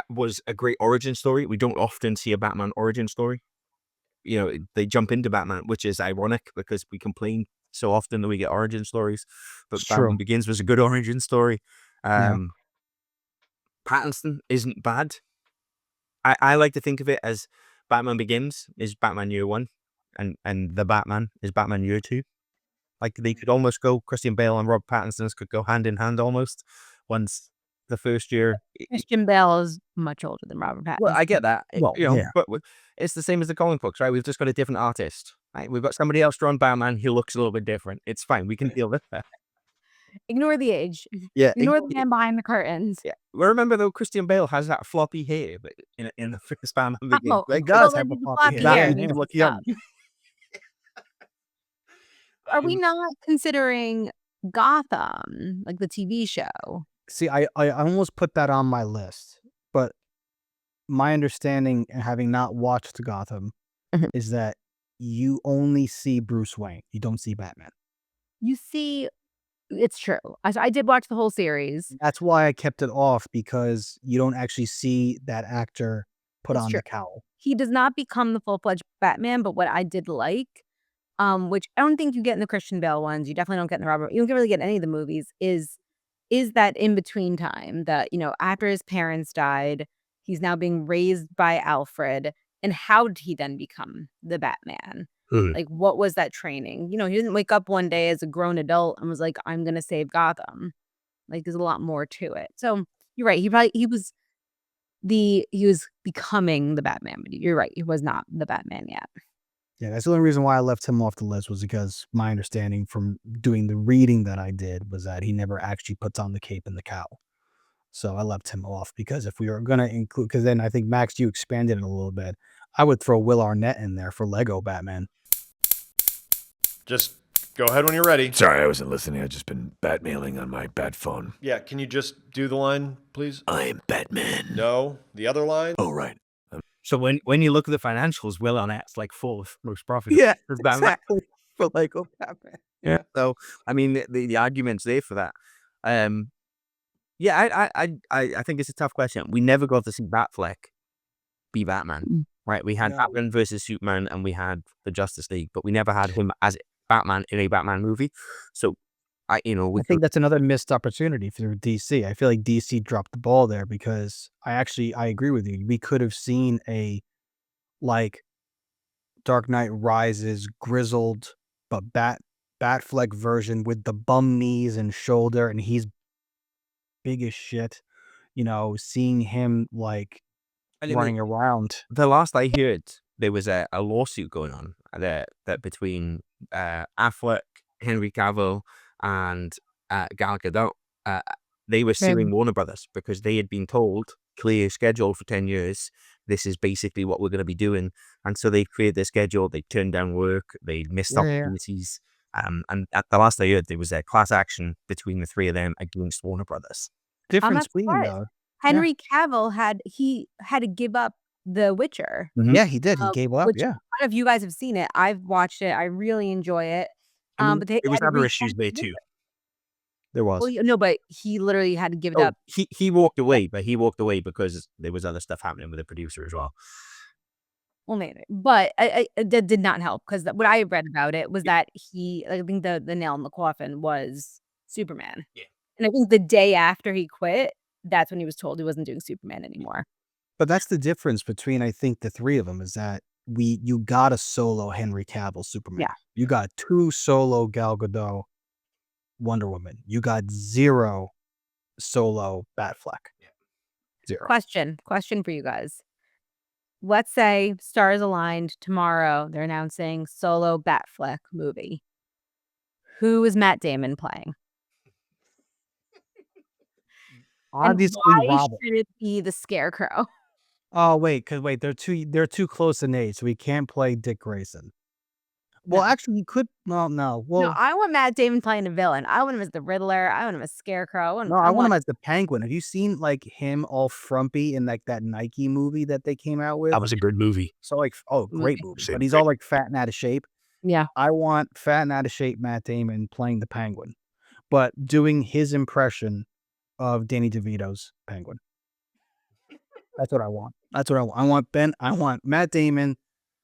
Speaker 1: was a great origin story. We don't often see a Batman origin story. They jump into Batman, which is ironic because we complain so often that we get origin stories. But Batman Begins was a good origin story. Pattinson isn't bad. I like to think of it as Batman Begins is Batman Year 1, and The Batman is Batman Year 2. Like, they could almost go, Christian Bale and Rob Pattinson's could go hand in hand almost. Once the first year,
Speaker 3: Christian Bale is much older than Robert Pattinson.
Speaker 1: Well, I get that.
Speaker 2: Well,
Speaker 1: but it's the same as the comic books, right? We've just got a different artist, right? We've got somebody else drawing Batman who looks a little bit different. It's fine. We can deal with that.
Speaker 3: Ignore the age.
Speaker 1: Yeah.
Speaker 3: Ignore the man behind the curtains.
Speaker 1: Yeah. Well, remember though, Christian Bale has that floppy hair, but in the first Batman Begins,
Speaker 2: he does have a floppy hair.
Speaker 3: He
Speaker 2: Look young.
Speaker 3: Are we not considering Gotham, like the TV show?
Speaker 2: See, I almost put that on my list, but my understanding, having not watched Gotham, is that you only see Bruce Wayne. You don't see Batman.
Speaker 3: You see, it's true. I did watch the whole series.
Speaker 2: That's why I kept it off, because you don't actually see that actor put on the cowl.
Speaker 3: He does not become the full-fledged Batman, but what I did like, which I don't think you get in the Christian Bale ones, you definitely don't get in the Robert, you don't really get in any of the movies, is that in-between time that, after his parents died, he's now being raised by Alfred, and how did he then become the Batman? Like, what was that training? He didn't wake up one day as a grown adult and was like, I'm going to save Gotham. Like, there's a lot more to it. So you're right. He was becoming the Batman, but you're right. He was not the Batman yet.
Speaker 2: Yeah, that's the only reason why I left him off the list, was because my understanding from doing the reading that I did was that he never actually puts on the cape and the cowl. So I left him off, because if we were going to include, because then I think, Max, you expanded it a little bit, I would throw Will Arnett in there for Lego Batman.
Speaker 4: Just go ahead when you're ready.
Speaker 5: Sorry, I wasn't listening. I've just been bat-mailing on my bat phone.
Speaker 4: Yeah, can you just do the line, please?
Speaker 5: I am Batman.
Speaker 4: No, the other line?
Speaker 5: Oh, right.
Speaker 1: So when you look at the financials, Will Arnett's like fourth most profitable.
Speaker 2: Yeah,
Speaker 1: for Batman.
Speaker 2: exactly. For Lego Batman.
Speaker 1: Yeah. So I mean, the argument's there for that. Yeah, I think it's a tough question. We never got to see Batfleck be Batman,
Speaker 3: Mm.
Speaker 1: right? We had
Speaker 2: No.
Speaker 1: Batman versus Superman, and we had the Justice League, but we never had him as Batman in a Batman movie. So,
Speaker 2: I
Speaker 1: we
Speaker 2: think that's another missed opportunity for DC. I feel like DC dropped the ball there because I agree with you. We could have seen a like Dark Knight Rises grizzled but Batfleck version with the bum knees and shoulder, and he's big as shit. Seeing him like running around.
Speaker 1: The last I heard, there was a lawsuit going on that between Affleck, Henry Cavill, and Gal Gadot. They were suing Warner Brothers because they had been told, clear schedule for 10 years. This is basically what we're going to be doing. And so they cleared their schedule. They turned down work. They missed opportunities. And at the last I heard, there was a class action between the three of them against Warner Brothers.
Speaker 2: Different
Speaker 3: not
Speaker 2: screen
Speaker 3: surprised.
Speaker 2: though.
Speaker 3: Henry Cavill had to give up The Witcher.
Speaker 1: Mhm.
Speaker 2: Yeah, he did. He gave up.
Speaker 3: Which
Speaker 2: Yeah.
Speaker 3: I don't know if you guys have seen it. I've watched it. I really enjoy it. But they
Speaker 1: There was
Speaker 3: had to
Speaker 1: other
Speaker 3: recast
Speaker 1: issues there
Speaker 3: it.
Speaker 1: too.
Speaker 2: There was.
Speaker 3: Well, no, but he literally had to give it up.
Speaker 1: He walked away, but he walked away because there was other stuff happening with the producer as well.
Speaker 3: Well, maybe, but that did not help because what I read about it was that I think the nail in the coffin was Superman.
Speaker 1: Yeah.
Speaker 3: And I think the day after he quit, that's when he was told he wasn't doing Superman anymore.
Speaker 2: But that's the difference between, I think, the three of them is that you got a solo Henry Cavill Superman.
Speaker 3: Yeah.
Speaker 2: You got 2 solo Gal Gadot Wonder Woman. You got 0 solo Batfleck.
Speaker 1: Yeah.
Speaker 2: 0.
Speaker 3: Question for you guys. Let's say stars aligned tomorrow. They're announcing solo Batfleck movie. Who is Matt Damon playing?
Speaker 2: Obviously,
Speaker 3: and why
Speaker 2: Robin.
Speaker 3: should it be the Scarecrow?
Speaker 2: Oh wait, they're too close in age, so he can't play Dick Grayson. Well,
Speaker 3: No.
Speaker 2: actually, he could. Well, no. Well,
Speaker 3: No, I want Matt Damon playing a villain. I want him as the Riddler. I want him as Scarecrow.
Speaker 2: I want him as the Penguin. Have you seen like him all frumpy in like that Nike movie that they came out with?
Speaker 1: That was a good movie.
Speaker 2: So like, great movie.
Speaker 5: Same
Speaker 2: But he's
Speaker 5: thing.
Speaker 2: all like fat and out of shape.
Speaker 3: Yeah.
Speaker 2: I want fat and out of shape Matt Damon playing the Penguin, but doing his impression of Danny DeVito's Penguin. That's what I want. I want Matt Damon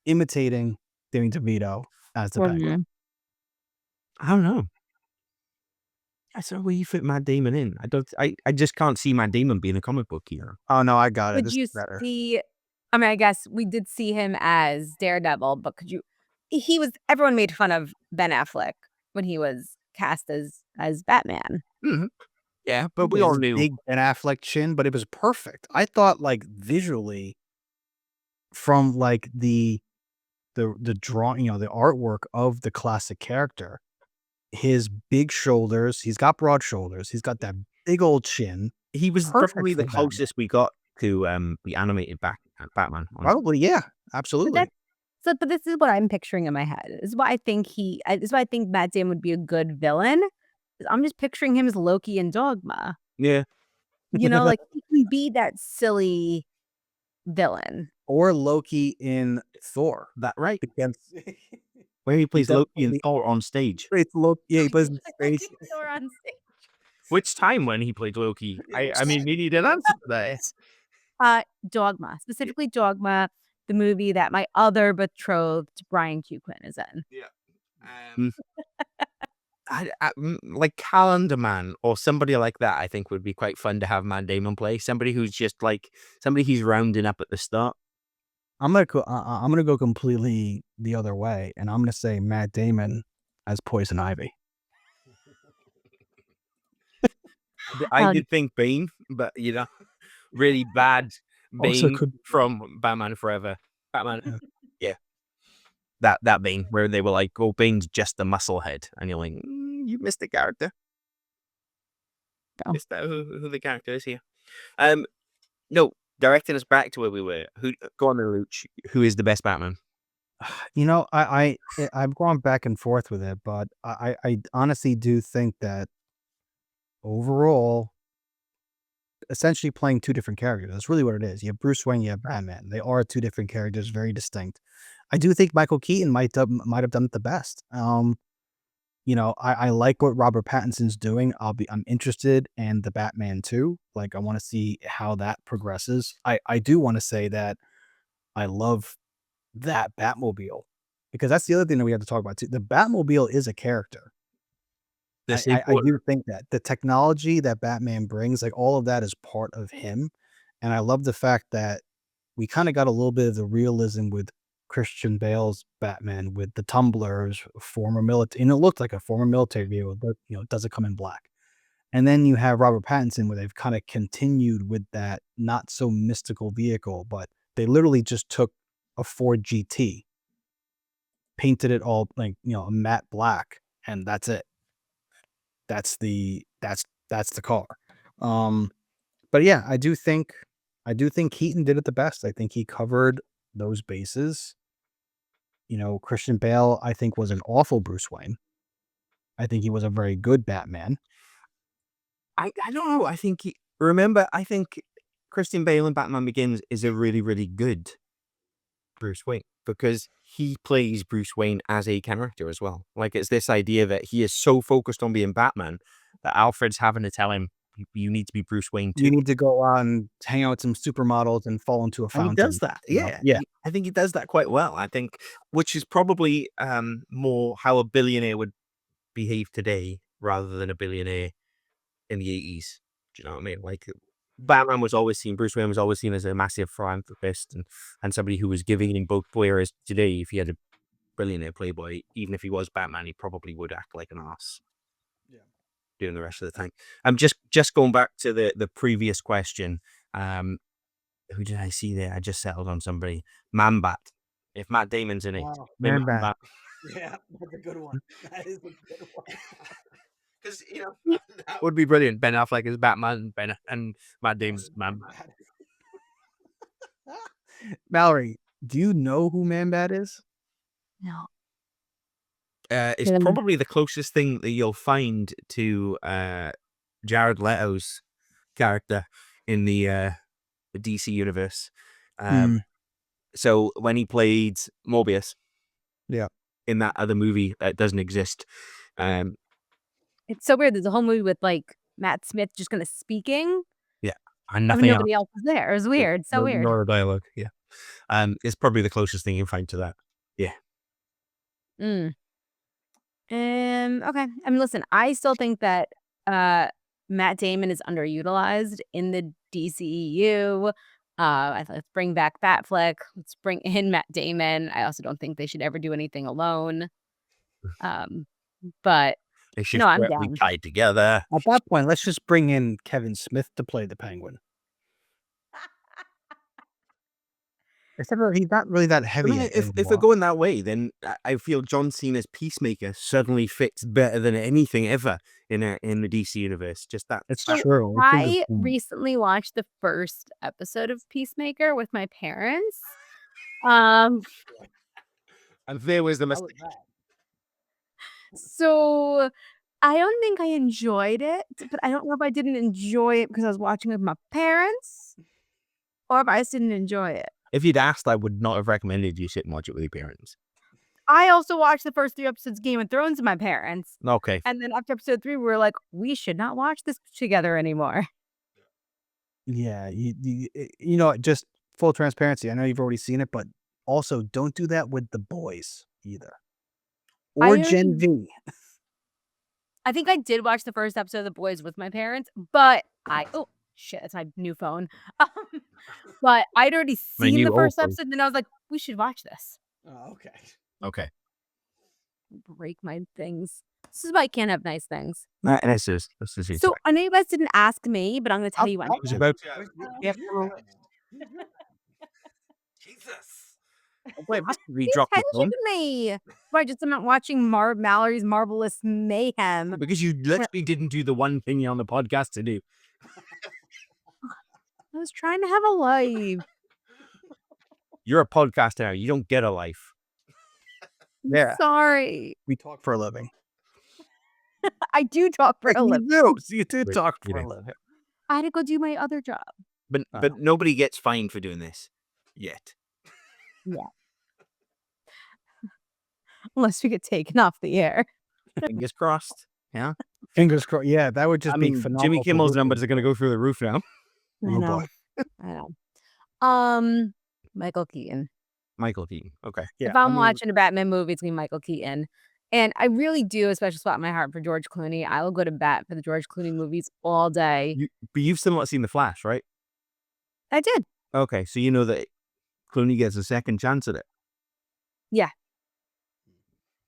Speaker 2: imitating Danny DeVito as the Penguin.
Speaker 1: I don't know. That's not where you fit Matt Damon in. I just can't see Matt Damon being a comic book hero.
Speaker 2: Oh no, I got it.
Speaker 3: Could
Speaker 2: This
Speaker 3: you
Speaker 2: is better.
Speaker 3: see? I mean, I guess we did see him as Daredevil, but everyone made fun of Ben Affleck when he was cast as Batman.
Speaker 1: Yeah, but we all
Speaker 2: His
Speaker 1: knew.
Speaker 2: big Ben Affleck chin, but it was perfect. I thought like visually from like the drawing, the artwork of the classic character, his big shoulders, he's got broad shoulders, he's got that big old chin.
Speaker 1: He was
Speaker 2: Perfect
Speaker 1: probably
Speaker 2: for
Speaker 1: the
Speaker 2: Batman.
Speaker 1: closest we got to the animated Batman. honestly.
Speaker 2: Probably, yeah, absolutely.
Speaker 3: But this is what I'm picturing in my head. This is why I think Matt Damon would be a good villain. I'm just picturing him as Loki in Dogma.
Speaker 1: Yeah.
Speaker 3: Like he can be that silly villain.
Speaker 2: Or Loki in Thor.
Speaker 1: That right.
Speaker 2: Against
Speaker 1: Where he plays Loki and
Speaker 2: definitely-
Speaker 1: Thor on stage.
Speaker 2: it's Loki. Yeah, he plays in space.
Speaker 3: Thor on stage.
Speaker 1: Which time when he played Loki? I mean, we need an answer to that.
Speaker 3: Dogma, specifically Dogma, the movie that my other betrothed Brian Q. Quinn is in.
Speaker 1: Like Calendar Man or somebody like that, I think would be quite fun to have Matt Damon play. Somebody who's just like somebody he's rounding up at the start.
Speaker 2: I'm gonna go completely the other way, and I'm gonna say Matt Damon as Poison Ivy.
Speaker 1: I did think Bane, but really bad
Speaker 2: Also
Speaker 1: Bane
Speaker 2: could-
Speaker 1: from Batman Forever. Batman, yeah. That Bane where they were like, "Oh, Bane's just a muscle head," and you're like, "You missed the character."
Speaker 3: Oh.
Speaker 1: Missed out who the character is here. No, directing us back to where we were. Go on, Luch. Who is the best Batman?
Speaker 2: I've gone back and forth with it, but I honestly do think that overall, essentially playing 2 different characters. That's really what it is. You have Bruce Wayne, you have Batman. They are 2 different characters, very distinct. I do think Michael Keaton might have done it the best. I like what Robert Pattinson's doing. I'm interested in the Batman too. Like I want to see how that progresses. I do want to say that I love that Batmobile, because that's the other thing that we have to talk about too. The Batmobile is a character. I do think that the technology that Batman brings, like all of that, is part of him, and I love the fact that we kind of got a little bit of the realism with Christian Bale's Batman with the tumblers, former military, and it looked like a former military vehicle, but it doesn't come in black. And then you have Robert Pattinson, where they've kind of continued with that not so mystical vehicle, but they literally just took a Ford GT, painted it all like a matte black, and that's it. That's the car. But yeah, I do think Keaton did it the best. I think he covered those bases. Christian Bale, I think, was an awful Bruce Wayne. I think he was a very good Batman.
Speaker 1: I don't know. I think I think Christian Bale in Batman Begins is a really, really good Bruce Wayne, because he plays Bruce Wayne as a character as well. Like, it's this idea that he is so focused on being Batman that Alfred's having to tell him, you need to be Bruce Wayne too.
Speaker 2: You need to go out and hang out with some supermodels and fall into a fountain.
Speaker 1: And he does that. Yeah. I think he does that quite well. I think, which is probably more how a billionaire would behave today rather than a billionaire in the 80s. Do you know what I mean? Like, Batman was always seen, Bruce Wayne was always seen as a massive philanthropist and somebody who was giving in both. Whereas today, if he had a billionaire playboy, even if he was Batman, he probably would act like an ass. Yeah. Doing the rest of the time. I'm just going back to the previous question. Who did I see there? I just settled on somebody. Man-Bat. If Matt Damon's in it.
Speaker 2: Wow.
Speaker 1: Man-Bat.
Speaker 2: Yeah, that's a good one. That is a good one.
Speaker 1: Because, that would be brilliant. Ben Affleck is Batman, and Matt Damon's Man.
Speaker 2: Mallory, do you know who Man-Bat is?
Speaker 3: No.
Speaker 1: It's probably the closest thing that you'll find to Jared Leto's character in the DC universe. So when he played Morbius, in that other movie that doesn't exist,
Speaker 3: it's so weird. There's a whole movie with like Matt Smith just kind of speaking.
Speaker 1: Yeah, and
Speaker 3: I mean, nobody else was there. It was weird. So weird.
Speaker 1: No dialogue. Yeah, it's probably the closest thing you can find to that. Yeah.
Speaker 3: Okay. I mean, listen, I still think that Matt Damon is underutilized in the DCEU. Let's bring back Batfleck. Let's bring in Matt Damon. I also don't think they should ever do anything alone. But
Speaker 1: they should
Speaker 3: I'm
Speaker 1: be
Speaker 3: down.
Speaker 1: tied together.
Speaker 2: At that point, let's just bring in Kevin Smith to play the Penguin. Except for he's not really that heavy.
Speaker 1: I mean, if we're going that way, then I feel John Cena's Peacemaker suddenly fits better than anything ever in the DC universe. Just that.
Speaker 2: It's true.
Speaker 3: I recently watched the first episode of Peacemaker with my parents.
Speaker 1: And there was the mistake.
Speaker 3: So I don't think I enjoyed it, but I don't know if I didn't enjoy it because I was watching with my parents, or if I just didn't enjoy it.
Speaker 1: If you'd asked, I would not have recommended you sit and watch it with your parents.
Speaker 3: I also watched the first 3 episodes of Game of Thrones with my parents.
Speaker 1: Okay.
Speaker 3: And then after episode 3, we were like, we should not watch this together anymore.
Speaker 2: Yeah. Just full transparency. I know you've already seen it, but also don't do that with The Boys either. Or Gen V.
Speaker 3: I think I did watch the first episode of The Boys with my parents, but oh shit, that's my new phone. But I'd already seen the first episode, and I was like, we should watch this.
Speaker 2: Oh, okay.
Speaker 1: Okay.
Speaker 3: Break my things. This is why I can't have nice things.
Speaker 1: This is
Speaker 3: so I know you guys didn't ask me, but I'm going to tell you one.
Speaker 1: Jesus. Wait, must redrop the phone.
Speaker 3: Me. Why just I'm not watching Mallory's Marvelous Mayhem.
Speaker 1: Because you literally didn't do the one thing on the podcast to do.
Speaker 3: I was trying to have a life.
Speaker 1: You're a podcaster now. You don't get a life.
Speaker 2: Yeah.
Speaker 3: Sorry.
Speaker 2: We talk for a living.
Speaker 3: I do talk for a living.
Speaker 2: You do talk for a living.
Speaker 3: I had to go do my other job.
Speaker 1: But nobody gets fined for doing this yet.
Speaker 3: Yeah. Unless we get taken off the air.
Speaker 1: Fingers crossed. Yeah.
Speaker 2: Fingers crossed. Yeah, that would just be phenomenal.
Speaker 1: Jimmy Kimmel's numbers are going to go through the roof now.
Speaker 3: I know. Michael Keaton.
Speaker 1: Michael Keaton. Okay.
Speaker 2: Yeah,
Speaker 3: If I'm
Speaker 2: I mean,
Speaker 3: watching a Batman movie, it's gonna be Michael Keaton. And I really do a special spot in my heart for George Clooney. I will go to bat for the George Clooney movies all day.
Speaker 1: But you've still not seen The Flash, right?
Speaker 3: I did.
Speaker 1: Okay, so you know that Clooney gets a second chance at it.
Speaker 3: Yeah.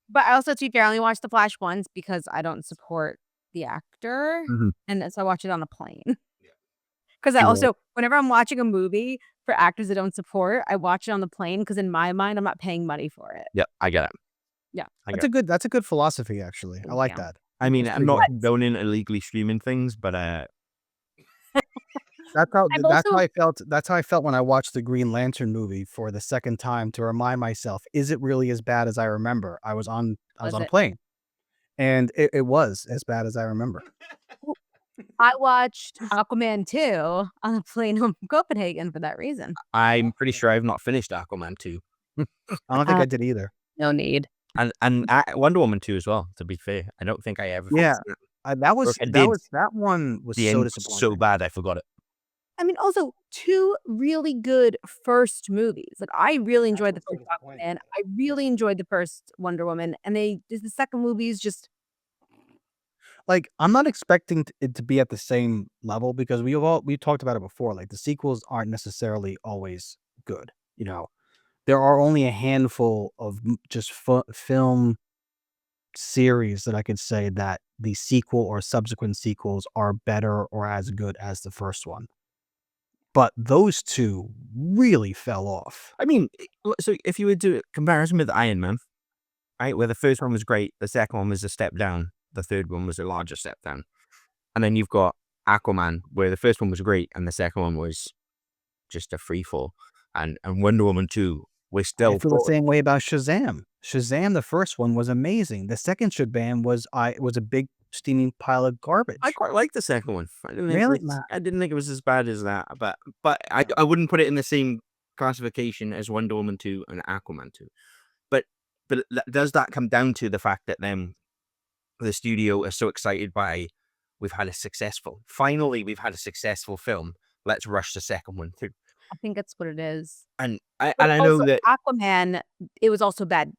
Speaker 3: But I also, to be fair, I only watched The Flash once because I don't support the actor.
Speaker 1: Mhm.
Speaker 3: And so I watched it on a plane. Because I
Speaker 1: You
Speaker 3: also, whenever I'm watching a movie for actors I don't support, I watch it on the plane because in my mind, I'm not paying money for it.
Speaker 1: Yeah, I get it.
Speaker 3: Yeah.
Speaker 1: I
Speaker 2: that's
Speaker 1: get it.
Speaker 2: that's a good philosophy, actually. I
Speaker 3: Thank
Speaker 2: like
Speaker 3: you.
Speaker 2: that.
Speaker 1: I mean,
Speaker 2: That's
Speaker 1: I'm
Speaker 2: pretty
Speaker 1: not
Speaker 2: good.
Speaker 1: condoning illegally streaming things, but
Speaker 2: That's how
Speaker 3: I've
Speaker 2: that's how
Speaker 3: also,
Speaker 2: I felt. That's how I felt when I watched the Green Lantern movie for the second time to remind myself, is it really as bad as I remember? I was on
Speaker 3: was
Speaker 2: a
Speaker 3: it?
Speaker 2: plane, and it was as bad as I remember.
Speaker 3: I watched Aquaman 2 on a plane home from Copenhagen for that reason.
Speaker 1: I'm pretty sure I've not finished Aquaman 2.
Speaker 2: I don't think
Speaker 3: Uh,
Speaker 2: I did either.
Speaker 3: No need.
Speaker 1: And Wonder Woman 2 as well, to be fair. I don't think I ever
Speaker 2: Yeah,
Speaker 1: finished
Speaker 2: that
Speaker 1: Or
Speaker 2: was
Speaker 1: if I did,
Speaker 2: that one was
Speaker 1: the
Speaker 2: so
Speaker 1: end was so
Speaker 2: disappointing.
Speaker 1: bad I forgot it.
Speaker 3: I mean, also 2 really good first movies. Like, I really enjoyed the first Aquaman. I really enjoyed the first Wonder Woman, and the second movie is just
Speaker 2: Like, I'm not expecting it to be at the same level because we talked about it before. Like, the sequels aren't necessarily always good. You know, there are only a handful of just film series that I could say that the sequel or subsequent sequels are better or as good as the first one. But those two really fell off.
Speaker 1: I mean, so if you would do a comparison with Iron Man, right, where the first one was great, the second one was a step down, the third one was a larger step down. And then you've got Aquaman, where the first one was great and the second one was just a free fall. And Wonder Woman 2, we're
Speaker 2: I
Speaker 1: still
Speaker 2: feel the same way about Shazam. Shazam, the first one was amazing. The second Shazam was a big steaming pile of garbage.
Speaker 1: I quite like the second one.
Speaker 2: Really?
Speaker 1: I didn't think it was as bad as that, but I wouldn't put it in the same classification as Wonder Woman 2 and Aquaman 2. But does that come down to the fact that then the studio is so excited by we've had a successful film. Let's rush the second one too.
Speaker 3: I think that's what it is.
Speaker 1: And I
Speaker 3: But
Speaker 1: know
Speaker 3: also,
Speaker 1: that
Speaker 3: Aquaman, it was also bad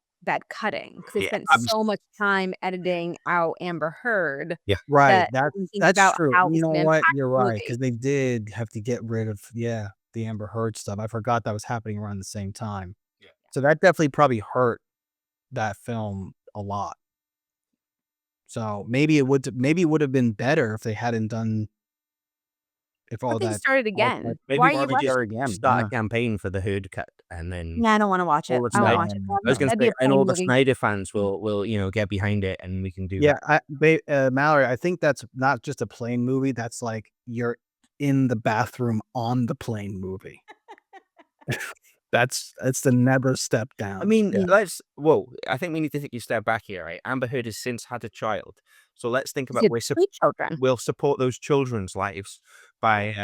Speaker 3: cutting because they
Speaker 1: yeah,
Speaker 3: spent
Speaker 1: I'm,
Speaker 3: so much time editing out Amber Heard
Speaker 2: Right.
Speaker 3: that they didn't think
Speaker 2: That's
Speaker 3: about
Speaker 2: true.
Speaker 3: how it
Speaker 2: You
Speaker 3: was
Speaker 2: know
Speaker 3: gonna
Speaker 2: what?
Speaker 3: impact
Speaker 2: You're
Speaker 3: the
Speaker 2: right,
Speaker 3: movie.
Speaker 2: because they did have to get rid of the Amber Heard stuff. I forgot that was happening around the same time.
Speaker 1: Yeah.
Speaker 2: So that definitely probably hurt that film a lot. So maybe it would have been better if they hadn't done if all
Speaker 3: But they
Speaker 2: that
Speaker 3: started
Speaker 2: all that
Speaker 3: again.
Speaker 1: maybe
Speaker 3: Why are you
Speaker 1: probably just
Speaker 3: rushing?
Speaker 2: again.
Speaker 1: start
Speaker 2: Yeah.
Speaker 1: a campaign for the Heard cut and then
Speaker 3: Yeah, I don't want to watch it.
Speaker 1: all the
Speaker 3: I won't
Speaker 1: Snyder.
Speaker 3: watch it.
Speaker 2: No,
Speaker 1: I was going to
Speaker 3: That'd be
Speaker 1: say,
Speaker 3: a
Speaker 1: and
Speaker 3: funny
Speaker 1: all the
Speaker 3: movie.
Speaker 1: Snyder fans will get behind it, and we can do
Speaker 2: Yeah, Mallory, I think that's not just a plane movie. That's like you're in the bathroom on the plane movie. That's the never step down.
Speaker 1: I mean,
Speaker 2: Yeah.
Speaker 1: I think we need to take a step back here, right? Amber Heard has since had a child. So let's think about
Speaker 3: She had 3 children.
Speaker 1: we'll support those children's lives by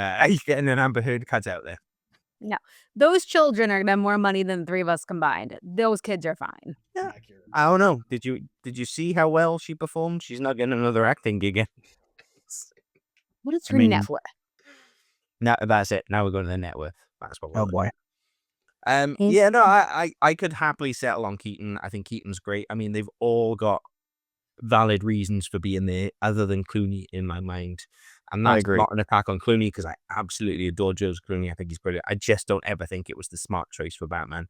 Speaker 1: getting an Amber Heard cut out there.
Speaker 3: No, those children are gonna have more money than the 3 of us combined. Those kids are fine.
Speaker 1: Yeah. I don't know. Did you see how well she performed? She's not getting another acting gig again.
Speaker 3: What is
Speaker 1: I
Speaker 3: her
Speaker 1: mean,
Speaker 3: net worth?
Speaker 1: Now that's it. Now we're going to the net worth. That's what we're
Speaker 2: Oh
Speaker 1: doing.
Speaker 2: boy.
Speaker 1: Yeah, no, I could happily settle on Keaton. I think Keaton's great. I mean, they've all got valid reasons for being there, other than Clooney in my mind. And
Speaker 2: I
Speaker 1: that's
Speaker 2: agree.
Speaker 1: not an attack on Clooney because I absolutely adore Joseph Clooney. I think he's brilliant. I just don't ever think it was the smart choice for Batman.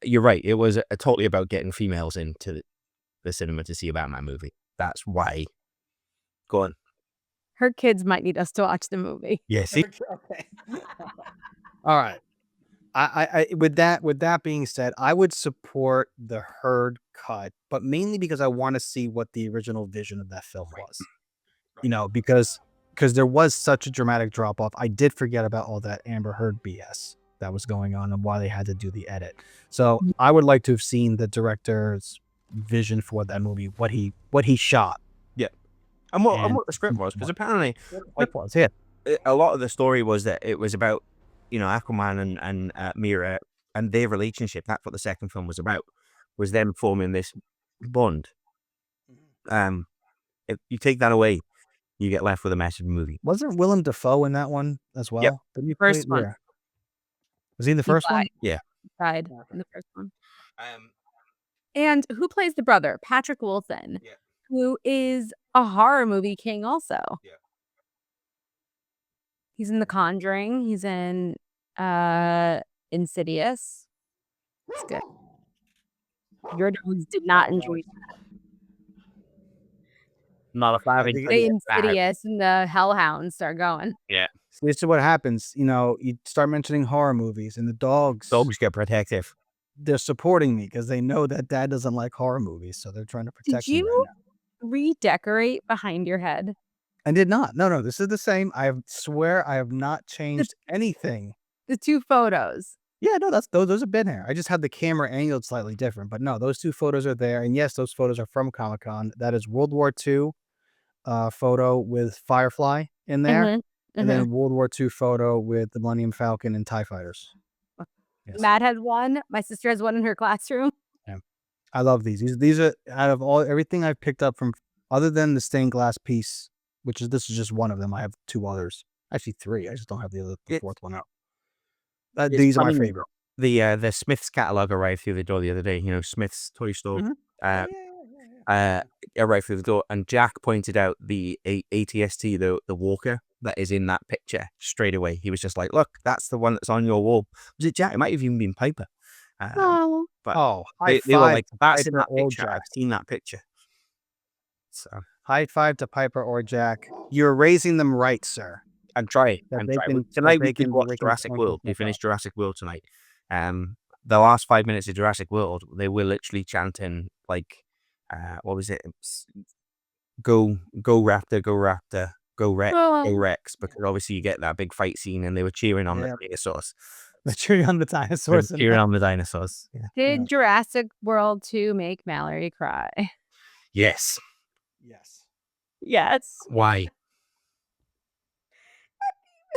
Speaker 1: You're right. It was totally about getting females into the cinema to see a Batman movie. That's why. Go on.
Speaker 3: Her kids might need us to watch the movie.
Speaker 1: Yeah, see?
Speaker 2: Okay. All right. I with that being said, I would support the Heard cut, but mainly because I want to see what the original vision of that film was. You know, because there was such a dramatic drop off. I did forget about all that Amber Heard BS that was going on and why they had to do the edit. So I would like to have seen the director's vision for that movie, what he shot.
Speaker 1: And what the script was, because apparently, like,
Speaker 2: was yeah.
Speaker 1: a lot of the story was that it was about, Aquaman and Mira and their relationship. That's what the second film was about, was them forming this bond. If you take that away, you get left with a massive movie.
Speaker 2: Wasn't Willem Dafoe in that one as well?
Speaker 1: Yep.
Speaker 2: Didn't he
Speaker 3: First
Speaker 2: play-
Speaker 3: one.
Speaker 2: yeah. Was he in the first one?
Speaker 3: died.
Speaker 1: Yeah.
Speaker 3: Died in the first one.
Speaker 1: Um,
Speaker 3: And who plays the brother? Patrick Wilson,
Speaker 1: Yeah.
Speaker 3: who is a horror movie king also.
Speaker 1: Yeah.
Speaker 3: He's in The Conjuring. He's in Insidious. It's good. Your dogs did not enjoy
Speaker 1: not a fan of
Speaker 2: I think
Speaker 3: the
Speaker 1: Insidious.
Speaker 3: Insidious and the Hellhounds start going.
Speaker 2: See, this is what happens. You start mentioning horror movies, and the dogs
Speaker 1: Get protective.
Speaker 2: they're supporting me because they know that Dad doesn't like horror movies, so they're trying to protect
Speaker 3: Did
Speaker 2: me
Speaker 3: you
Speaker 2: right now.
Speaker 3: redecorate behind your head?
Speaker 2: I did not. No, this is the same. I swear I have not changed anything.
Speaker 3: The 2 photos.
Speaker 2: Yeah, no, those have been here. I just had the camera angled slightly different, but no, those 2 photos are there. And yes, those photos are from Comic-Con. That is World War II photo with Firefly in there,
Speaker 3: Mhm,
Speaker 2: and
Speaker 3: mhm.
Speaker 2: then World War II photo with the Millennium Falcon and TIE fighters. Yes.
Speaker 3: Matt has one. My sister has one in her classroom.
Speaker 2: I love these. These are out of everything I've picked up from, other than the stained glass piece, this is just one of them. I have 2 others, actually 3. I just don't have the
Speaker 1: It's-
Speaker 2: 4th one out.
Speaker 1: it's
Speaker 2: These are my
Speaker 1: funny.
Speaker 2: favorite.
Speaker 1: The Smiths catalog arrived through the door the other day. You know, Smiths toy store.
Speaker 2: Mhm.
Speaker 1: Arrived through the door, and Jack pointed out the ATST, the walker that is in that picture straight away. He was just like, "Look, that's the one that's on your wall." Was it Jack? It might have even been Piper.
Speaker 3: Oh.
Speaker 1: But
Speaker 2: Oh,
Speaker 1: they
Speaker 2: high
Speaker 1: were
Speaker 2: five
Speaker 1: like,
Speaker 2: to
Speaker 1: "That's in
Speaker 2: Piper
Speaker 1: that
Speaker 2: or
Speaker 1: picture. I've
Speaker 2: Jack.
Speaker 1: seen that picture." So
Speaker 2: High five to Piper or Jack. You're raising them right, sir.
Speaker 1: I'm trying.
Speaker 2: That
Speaker 1: I'm
Speaker 2: they
Speaker 1: trying.
Speaker 2: can-
Speaker 1: Tonight
Speaker 2: that
Speaker 1: we
Speaker 2: they
Speaker 1: did
Speaker 2: can-
Speaker 1: watch
Speaker 2: they can
Speaker 1: Jurassic
Speaker 2: point
Speaker 1: World.
Speaker 2: and
Speaker 1: We
Speaker 2: stuff
Speaker 1: finished Jurassic World tonight. The last 5 minutes of Jurassic World, they were literally chanting like, what was it? Go Raptor, go Raptor, go Rex,
Speaker 3: Oh.
Speaker 1: go Rex, because obviously you get that big fight scene, and they were cheering on
Speaker 2: Yeah.
Speaker 1: the dinosaurs.
Speaker 2: The cheering on the
Speaker 1: They were
Speaker 2: dinosaurs. and
Speaker 1: cheering on the dinosaurs. Yeah.
Speaker 3: Did
Speaker 2: Yeah.
Speaker 3: Jurassic World 2 make Mallory cry?
Speaker 1: Yes.
Speaker 2: Yes.
Speaker 3: Yes.
Speaker 1: Why?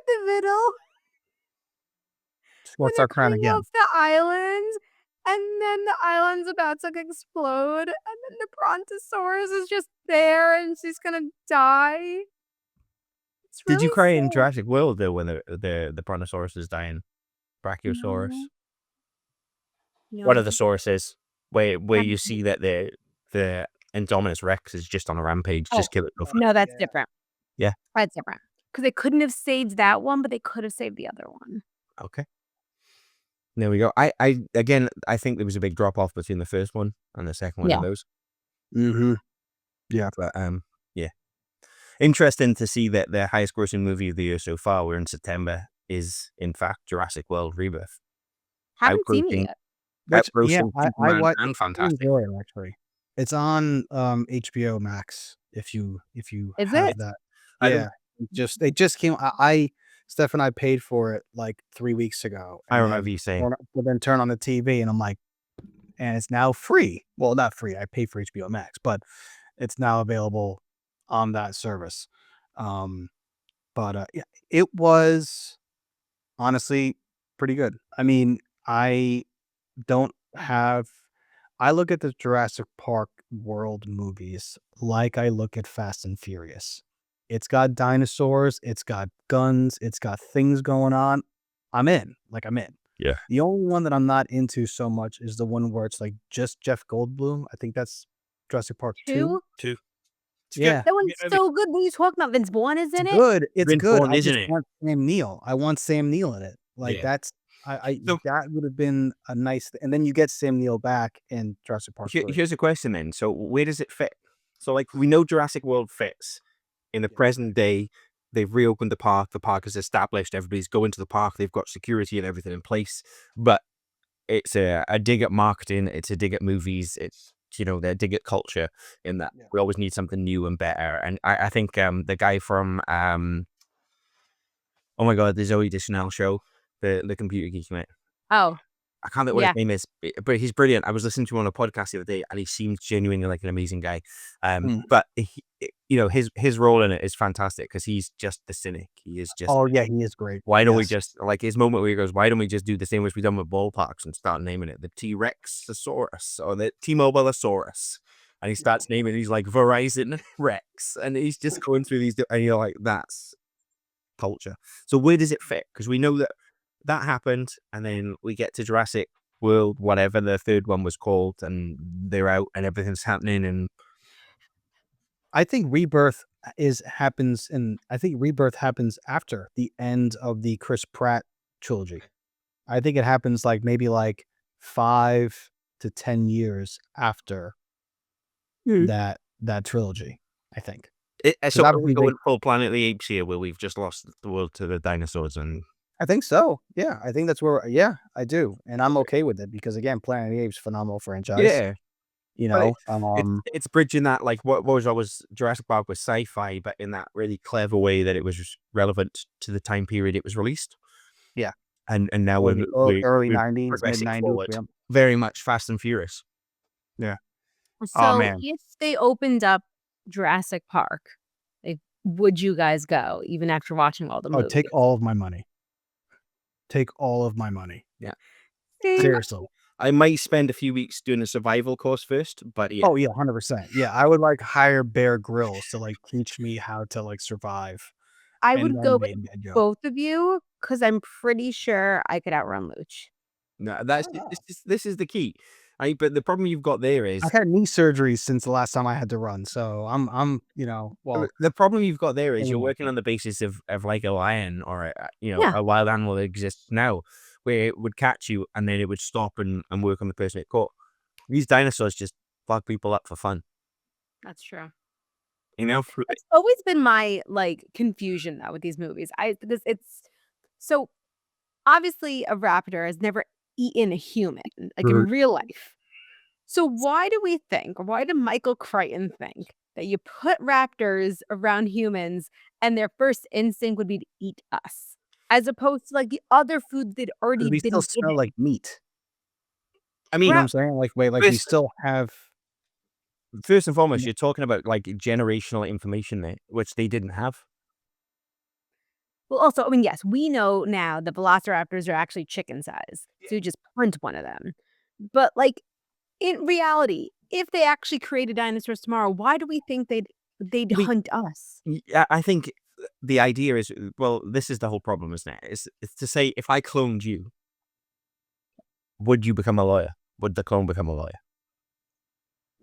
Speaker 3: In the middle.
Speaker 2: What's
Speaker 3: when
Speaker 2: our crown
Speaker 3: they're
Speaker 2: again?
Speaker 3: off the island, and then the island's about to explode, and then the Brontosaurus is just there, and she's gonna die. It's
Speaker 1: Did you
Speaker 3: really
Speaker 1: cry in
Speaker 3: sad.
Speaker 1: Jurassic World though when the Brontosaurus is dying? Brachiosaurus.
Speaker 3: No.
Speaker 1: One of the sauruses where you see that the Indominus Rex is just on a rampage, just killing stuff.
Speaker 3: No, that's
Speaker 2: Yeah.
Speaker 3: different.
Speaker 1: Yeah.
Speaker 3: That's different. Because they couldn't have saved that one, but they could have saved the other one.
Speaker 1: Okay. There we go. I again, I think there was a big drop off between the first one and the second one
Speaker 3: Yeah.
Speaker 1: of those.
Speaker 2: Mm-hmm.
Speaker 1: But yeah. Interesting to see that the highest grossing movie of the year so far, we're in September, is in fact Jurassic World Rebirth.
Speaker 3: Haven't seen it
Speaker 1: Outgrossing-
Speaker 3: yet.
Speaker 1: Outgrossing
Speaker 2: I
Speaker 1: Superman
Speaker 2: watched.
Speaker 1: and Fantastic.
Speaker 2: Enjoy it, actually. It's on HBO Max. If you
Speaker 3: Is
Speaker 2: have
Speaker 3: it?
Speaker 2: that,
Speaker 1: I don't-
Speaker 2: yeah. It just came. Steph and I paid for it like 3 weeks ago.
Speaker 1: I
Speaker 2: and
Speaker 1: remember
Speaker 2: then
Speaker 1: you saying.
Speaker 2: turn on the TV, and I'm like, and it's now free. Well, not free. I paid for HBO Max, but it's now available on that service. Yeah, it was honestly pretty good. I mean, I look at the Jurassic Park World movies like I look at Fast and Furious. It's got dinosaurs, it's got guns, it's got things going on. I'm in. I'm in.
Speaker 1: Yeah.
Speaker 2: The only one that I'm not into so much is the one where it's like just Jeff Goldblum. I think that's Jurassic Park 2.
Speaker 1: Two.
Speaker 2: Yeah.
Speaker 3: That one's so good. What are you talking about? Vince Vaughn is in
Speaker 2: It's
Speaker 3: it?
Speaker 2: good. It's
Speaker 1: Vince
Speaker 2: good.
Speaker 1: Vaughn,
Speaker 2: I
Speaker 1: isn't
Speaker 2: just
Speaker 1: it?
Speaker 2: want Sam Neill. I want Sam Neill in it.
Speaker 1: Yeah.
Speaker 2: That
Speaker 1: So-
Speaker 2: would have been a nice and then you get Sam Neill back in Jurassic Park 3.
Speaker 1: Here's a question then. So where does it fit? So like we know Jurassic World fits in the present day. They've reopened the park. The park is established. Everybody's going to the park. They've got security and everything in place. But it's a dig at marketing. It's a dig at movies. It's they're a dig at culture in that we always need something new and better. And I think the guy from oh my god, the Zoe Deschanel show, the computer geek, mate.
Speaker 3: Oh,
Speaker 1: I can't think what
Speaker 3: Yeah.
Speaker 1: his name is, but he's brilliant. I was listening to him on a podcast the other day, and he seems genuinely like an amazing guy. But his role in it is fantastic because he's just the cynic. He is just.
Speaker 2: Oh yeah, he is great.
Speaker 1: Why don't we
Speaker 2: Yes.
Speaker 1: just like his moment where he goes, "Why don't we just do the same as we've done with ballparks and start naming it the T-Rexosaurus or the T-Mobilosaurus?" And he starts naming. He's like Verizon Rex, and he's just going through these, and you're like, "That's culture." So where does it fit? Because we know that that happened, and then we get to Jurassic World, whatever the third one was called, and they're out and everything's happening, and
Speaker 2: I think Rebirth happens after the end of the Chris Pratt trilogy. I think it happens like maybe like 5 to 10 years after that trilogy, I think.
Speaker 1: so are we
Speaker 2: obviously
Speaker 1: going full Planet of the Apes here, where we've just lost the world to the dinosaurs, and
Speaker 2: I think so. Yeah, I think that's where. Yeah, I do, and I'm okay with it because again, Planet of the Apes, phenomenal franchise.
Speaker 1: yeah,
Speaker 2: You
Speaker 1: But
Speaker 2: know,
Speaker 1: it's bridging that, like, what was always Jurassic Park was sci-fi, but in that really clever way that it was just relevant to the time period it was released.
Speaker 2: Yeah.
Speaker 1: And now
Speaker 2: Or the early
Speaker 1: we're
Speaker 2: 90s,
Speaker 1: progressing
Speaker 2: mid-90s,
Speaker 1: forward.
Speaker 2: yeah.
Speaker 1: Very much Fast and Furious.
Speaker 3: So
Speaker 2: man.
Speaker 3: if they opened up Jurassic Park, like, would you guys go even after watching all the
Speaker 2: Oh,
Speaker 3: movies?
Speaker 2: take all of my money. Take all of my money.
Speaker 3: See,
Speaker 2: Seriously.
Speaker 1: I might spend a few weeks doing a survival course first, but yeah.
Speaker 2: Oh yeah, 100%. Yeah, I would like hire Bear Grylls to like teach me how to like survive.
Speaker 3: I
Speaker 2: and
Speaker 3: would
Speaker 2: then
Speaker 3: go with
Speaker 2: maybe I'd go.
Speaker 3: both of you because I'm pretty sure I could outrun Luch.
Speaker 1: No, this is the key. But the problem you've got there is
Speaker 2: I've had knee surgery since the last time I had to run, so I'm well,
Speaker 1: the problem you've got there is you're
Speaker 2: anyway.
Speaker 1: working on the basis of like a lion or
Speaker 3: Yeah.
Speaker 1: a wild animal that exists now, where it would catch you and then it would stop and work on the person it caught. These dinosaurs just fuck people up for fun,
Speaker 3: That's true.
Speaker 1: you know.
Speaker 3: It's always been my like confusion though with these movies. Because it's so obviously a raptor has never eaten a human like in real life. So why do we think, or why did Michael Crichton think that you put raptors around humans and their first instinct would be to eat us, as opposed to like the other foods they'd already
Speaker 2: we
Speaker 3: been
Speaker 2: still smell
Speaker 3: given?
Speaker 2: like meat.
Speaker 1: I
Speaker 2: You
Speaker 1: mean,
Speaker 2: know what I'm saying? Like wait, like we
Speaker 1: First-
Speaker 2: still have
Speaker 1: first and foremost, you're talking about like generational information there, which they didn't have.
Speaker 3: Well, also, I mean, yes, we know now the velociraptors are actually chicken size. So you just punt one of them. But like in reality, if they actually created dinosaurs tomorrow, why do we think they'd
Speaker 1: We-
Speaker 3: hunt us?
Speaker 1: Yeah, I think the idea is, well, this is the whole problem, isn't it? It's to say, if I cloned you, would you become a lawyer? Would the clone become a lawyer?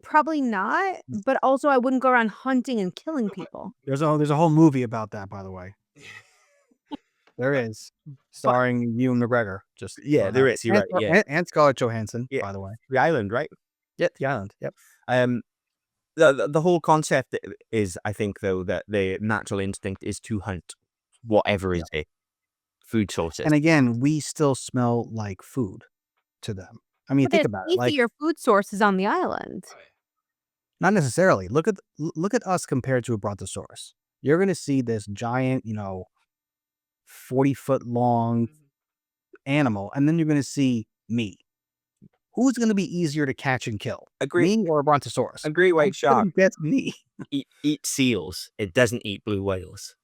Speaker 3: Probably not. But also, I wouldn't go around hunting and killing people.
Speaker 2: there's a whole movie about that, by the way. There is, starring Ewan McGregor. Just
Speaker 1: Yeah, there is. You're right. Yeah,
Speaker 2: and Scarlett Johansson,
Speaker 1: Yeah.
Speaker 2: by the way.
Speaker 1: the island, right?
Speaker 2: Yep, the island. Yep.
Speaker 1: The whole concept is, I think, though, that the natural instinct is to hunt whatever is a food sources.
Speaker 2: And again, we still smell like food to them. I mean,
Speaker 3: But
Speaker 2: think
Speaker 3: there's
Speaker 2: about it. Like,
Speaker 3: easier food sources on the island.
Speaker 2: not necessarily. Look at us compared to a brontosaurus. You're gonna see this giant, 40-foot long animal, and then you're gonna see me. Who's gonna be easier to catch and kill?
Speaker 1: Agree.
Speaker 2: Me or a brontosaurus?
Speaker 1: A great white shark
Speaker 2: That's me.
Speaker 1: eat seals. It doesn't eat blue whales.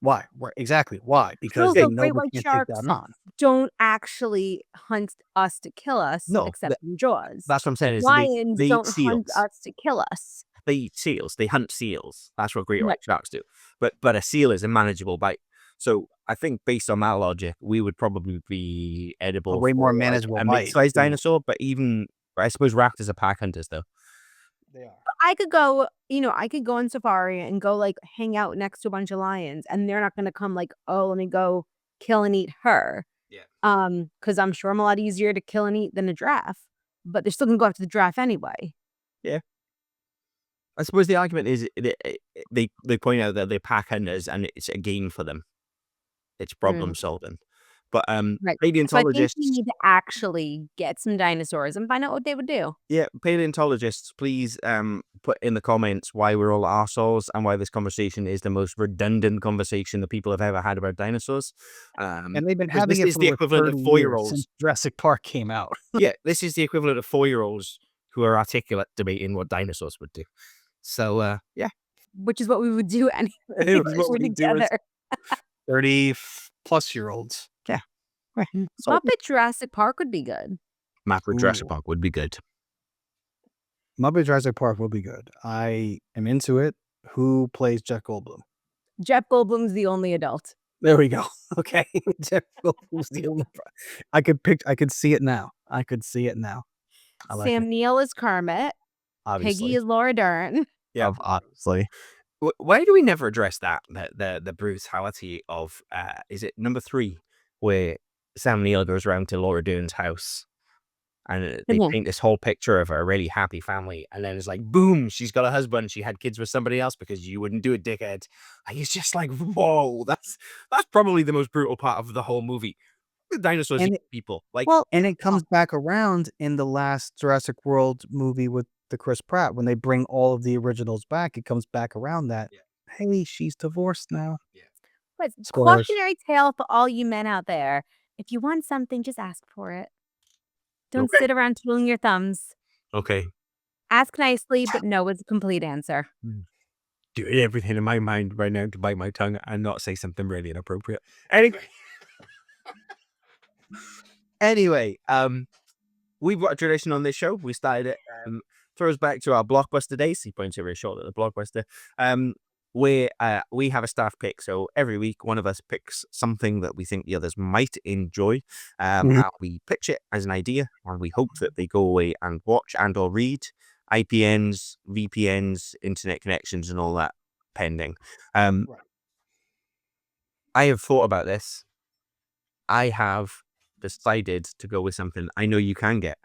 Speaker 2: Why? Exactly. Why? Because
Speaker 3: Also,
Speaker 2: they know
Speaker 3: great
Speaker 2: they
Speaker 3: white
Speaker 2: can't
Speaker 3: sharks
Speaker 2: take that on.
Speaker 3: don't actually hunt us to kill us,
Speaker 1: No,
Speaker 3: except in Jaws.
Speaker 1: That's what I'm saying. Is
Speaker 3: Lions
Speaker 1: they eat
Speaker 3: don't
Speaker 1: seals.
Speaker 3: hunt us to kill us.
Speaker 1: They eat seals. They hunt seals. That's what great
Speaker 3: Right.
Speaker 1: white sharks do. But a seal is a manageable bite. So I think based on that logic, we would probably be edible.
Speaker 2: way more
Speaker 1: for, like,
Speaker 2: manageable
Speaker 1: a
Speaker 2: bite.
Speaker 1: mid-sized
Speaker 2: Yeah.
Speaker 1: dinosaur. But even I suppose raptors are pack hunters, though.
Speaker 2: They are.
Speaker 3: I could go, I could go on safari and go like hang out next to a bunch of lions, and they're not going to come like, oh, let me go kill and eat her.
Speaker 1: Yeah.
Speaker 3: Because I'm sure I'm a lot easier to kill and eat than a giraffe, but they're still going to go after the giraffe anyway.
Speaker 1: I suppose the argument is they point out that they're pack hunters and it's a game for them. It's problem solving. But
Speaker 3: Right. So I think
Speaker 1: paleontologists,
Speaker 3: we need to actually get some dinosaurs and find out what they would do.
Speaker 1: paleontologists, please put in the comments why we're all arseholes and why this conversation is the most redundant conversation that people have ever had about dinosaurs.
Speaker 2: And they've been
Speaker 1: because
Speaker 2: having
Speaker 1: this
Speaker 2: it
Speaker 1: is
Speaker 2: for
Speaker 1: the
Speaker 2: over
Speaker 1: equivalent of
Speaker 2: 30 years
Speaker 1: 4-year-olds.
Speaker 2: since Jurassic Park came out.
Speaker 1: Yeah, this is the equivalent of 4-year-olds who are articulate debating what dinosaurs would do. So yeah,
Speaker 3: Which is what we would do anyway.
Speaker 2: It was
Speaker 3: if
Speaker 2: what
Speaker 3: we're
Speaker 2: we do as-
Speaker 3: together.
Speaker 2: 30-plus-year-olds.
Speaker 1: So-
Speaker 3: Muppet Jurassic Park would be good.
Speaker 1: map for Jurassic
Speaker 2: Ooh.
Speaker 1: Park would be good.
Speaker 2: Muppet Jurassic Park will be good. I am into it. Who plays Jeff Goldblum?
Speaker 3: Jeff Goldblum's the only adult.
Speaker 2: There we go. Okay. I could see it now. I could see it now. I like
Speaker 3: Sam
Speaker 2: it.
Speaker 3: Neill is Kermit.
Speaker 2: Obviously.
Speaker 3: Peggy is Laura Dern.
Speaker 1: Yeah.
Speaker 2: Obviously.
Speaker 1: Why do we never address that? The brutality of is it number 3 where Sam Neill goes around to Laura Dern's house and they
Speaker 3: Mhm.
Speaker 1: paint this whole picture of a really happy family, and then it's like, boom, she's got a husband, she had kids with somebody else because you wouldn't do it, dickhead. And it's just like, whoa, that's probably the most brutal part of the whole movie. The dinosaurs
Speaker 2: And
Speaker 1: eat people. Like,
Speaker 2: Well, and it comes back around in the last Jurassic World movie with the Chris Pratt. When they bring all of the originals back, it comes back around that, hey, she's divorced now.
Speaker 3: But
Speaker 2: Spoilers.
Speaker 3: cautionary tale for all you men out there. If you want something, just ask for it. Don't
Speaker 1: Okay.
Speaker 3: sit around twiddling your thumbs.
Speaker 1: okay,
Speaker 3: Ask nicely, but no is a complete answer.
Speaker 1: doing everything in my mind right now to bite my tongue and not say something really inappropriate. Anyway, we've got a tradition on this show. We started it. Throws back to our blockbuster days. He points very short at the blockbuster. Where we have a staff pick. So every week, one of us picks something that we think the others might enjoy. And we pitch it as an idea, and we hope that they go away and watch and or read. IPNs, VPNs, internet connections, and all that pending. I have thought about this. I have decided to go with something I know you can get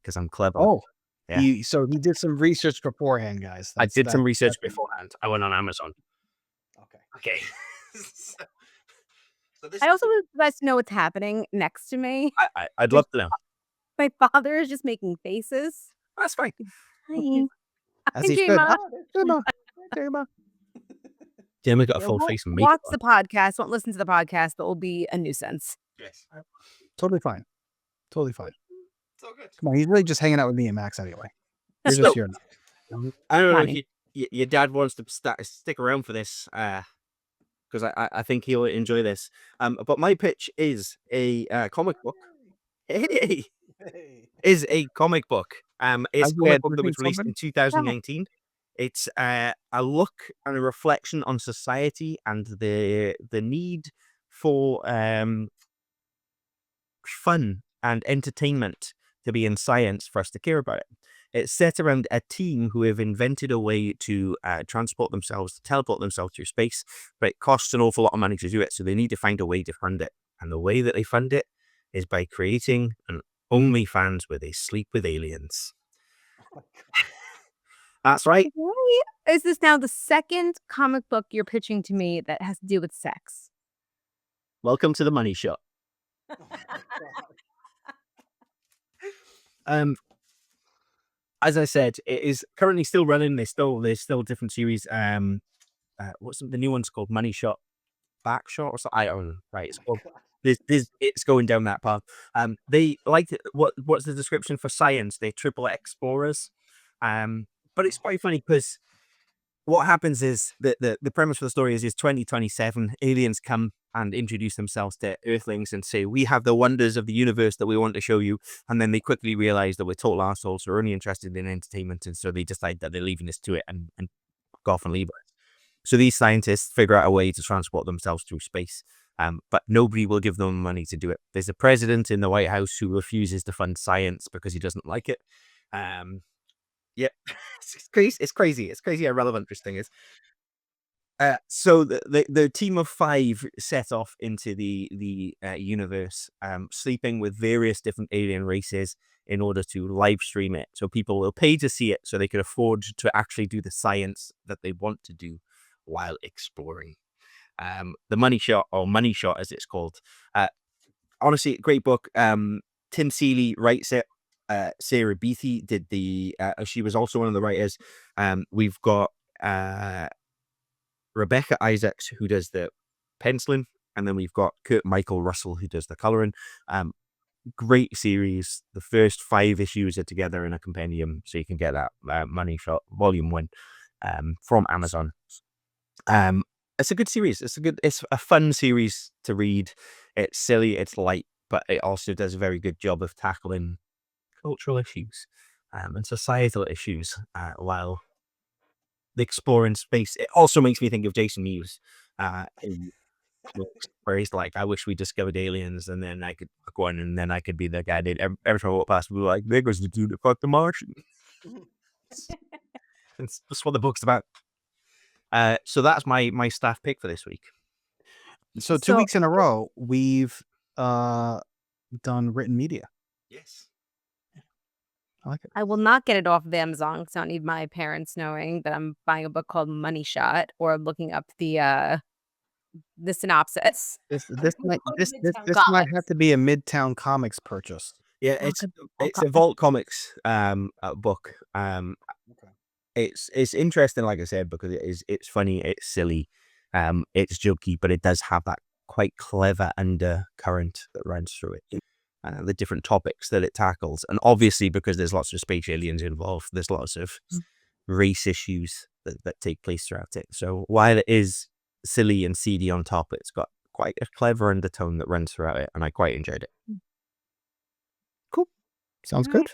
Speaker 1: because I'm clever.
Speaker 2: Oh,
Speaker 1: Yeah.
Speaker 2: so he did some research beforehand, guys.
Speaker 1: I did some research beforehand. I went on Amazon.
Speaker 2: Okay.
Speaker 1: So this
Speaker 3: I also would like to know what's happening next to me.
Speaker 1: I'd love to know.
Speaker 3: My father is just making faces.
Speaker 1: That's fine.
Speaker 3: Hi.
Speaker 2: As he
Speaker 3: Hi,
Speaker 2: should.
Speaker 3: Jema.
Speaker 2: Jema.
Speaker 1: Gemma got a
Speaker 3: Yeah,
Speaker 1: full
Speaker 3: won't
Speaker 1: face of makeup.
Speaker 3: watch the podcast, won't listen to the podcast, but will be a nuisance.
Speaker 1: Yes.
Speaker 2: Totally fine. Totally fine.
Speaker 1: It's all good.
Speaker 2: Come on, he's really just hanging out with me and Max anyway. You're
Speaker 1: So-
Speaker 2: just here now.
Speaker 1: I don't know
Speaker 3: Funny.
Speaker 1: if your dad wants to stick around for this, because I think he'll enjoy this. But my pitch is a comic book. Hey, is a comic book. It's a comic book that was released in 2019. It's a look and a reflection on society and the need for fun and entertainment to be in science for us to care about it. It's set around a team who have invented a way to teleport themselves through space, but it costs an awful lot of money to do it, so they need to find a way to fund it. And the way that they fund it is by creating an OnlyFans where they sleep with aliens. That's right.
Speaker 3: Why is this now the second comic book you're pitching to me that has to do with sex?
Speaker 1: Welcome to the money shot. As I said, it is currently still running. There's still different series. What's the new one's called? Money Shot, Back Shot, or something? I don't know. Right, it's called. It's going down that path. They like what's the description for science? They're triple explorers. But it's quite funny because what happens is that the premise for the story is 2027, aliens come and introduce themselves to Earthlings and say, we have the wonders of the universe that we want to show you. And then they quickly realize that we're total assholes who are only interested in entertainment. And so they decide that they're leaving us to it and go off and leave us. So these scientists figure out a way to transport themselves through space. But nobody will give them money to do it. There's a president in the White House who refuses to fund science because he doesn't like it. Yeah, it's crazy. It's crazy how relevant this thing is. So the team of 5 set off into the universe, sleeping with various different alien races in order to live stream it. So people will pay to see it so they can afford to actually do the science that they want to do while exploring. The Money Shot, or Money Shot as it's called. Honestly, great book. Tim Seeley writes it. Sarah Beatty did she was also one of the writers. We've got Rebecca Isaacs, who does the penciling, and then we've got Kurt Michael Russell, who does the coloring. Great series. The first 5 issues are together in a compendium, so you can get that Money Shot Volume 1 from Amazon. It's a good series. It's a fun series to read. It's silly, it's light, but it also does a very good job of tackling cultural issues and societal issues while exploring space. It also makes me think of Jason Mewes where he's like, I wish we discovered aliens, and then I could go on, and then I could be the guy that every time I walk past, people are like, there goes the dude that fucked the Martian. That's what the book's about. So that's my staff pick for this week.
Speaker 2: So 2 weeks in a row, we've done written media.
Speaker 1: Yes.
Speaker 2: I like it.
Speaker 3: I will not get it off of Amazon because I don't need my parents knowing that I'm buying a book called Money Shot or looking up the synopsis.
Speaker 2: This
Speaker 3: Midtown
Speaker 2: might have to be a Midtown Comics purchase.
Speaker 1: Yeah,
Speaker 3: Oh,
Speaker 1: it's
Speaker 3: good.
Speaker 1: a Vault Comics book. It's interesting, like I said, because it's funny, it's silly, it's jokey, but it does have that quite clever undercurrent that runs through it. The different topics that it tackles, and obviously because there's lots of space aliens involved, there's lots of race issues that take place throughout it. So while it is silly and seedy on top, it's got quite a clever undertone that runs throughout it, and I quite enjoyed it.
Speaker 2: Cool. Sounds good.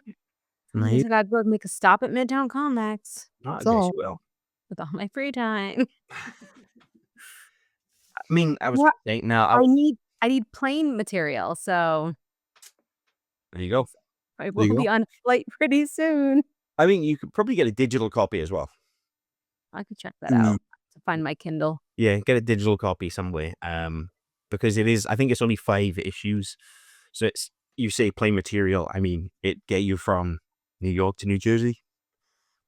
Speaker 3: I guess I gotta go make a stop at Midtown Comics
Speaker 1: I
Speaker 2: That's
Speaker 1: guess
Speaker 2: all.
Speaker 1: you will.
Speaker 3: with all my free time.
Speaker 1: I mean, I was
Speaker 3: What?
Speaker 1: saying now.
Speaker 3: I need plane material, so
Speaker 1: There you go.
Speaker 3: I
Speaker 2: you
Speaker 3: will
Speaker 2: go.
Speaker 3: be on a flight pretty soon.
Speaker 1: I mean, you could probably get a digital copy as well.
Speaker 3: I could check that out to find my Kindle.
Speaker 1: Yeah, get a digital copy somewhere. Because it is, I think it's only 5 issues. So it's, you say plain material. I mean, it get you from New York to New Jersey.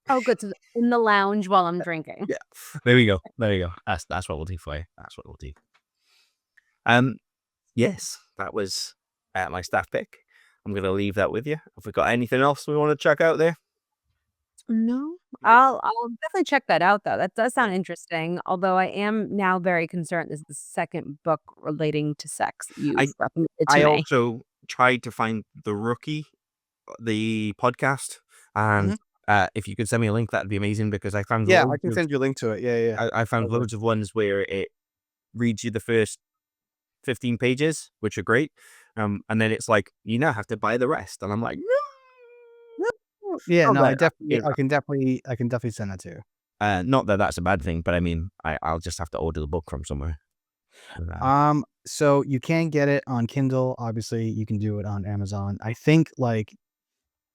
Speaker 3: Oh, good. So in the lounge while I'm drinking.
Speaker 1: Yeah. There we go. There you go. That's what we'll do for you. That's what we'll do. Yes, that was my staff pick. I'm gonna leave that with you. Have we got anything else we want to check out there?
Speaker 3: No, I'll definitely check that out though. That does sound interesting. Although I am now very concerned. This is the second book relating to sex that you've recommended to
Speaker 1: I
Speaker 3: me.
Speaker 1: also tried to find The Rookie, the podcast, and if you could send me a link, that'd be amazing, because I found
Speaker 2: Yeah, I can send you a link to it. Yeah.
Speaker 1: I found
Speaker 2: Okay.
Speaker 1: loads of ones where it reads you the first 15 pages, which are great, and then it's like, you now have to buy the rest, and I'm like,
Speaker 2: Yeah,
Speaker 1: Oh,
Speaker 2: no, I
Speaker 1: but-
Speaker 2: can definitely send that to you.
Speaker 1: not that that's a bad thing, but I mean, I'll just have to order the book from somewhere.
Speaker 2: So you can get it on Kindle. Obviously, you can do it on Amazon. I think like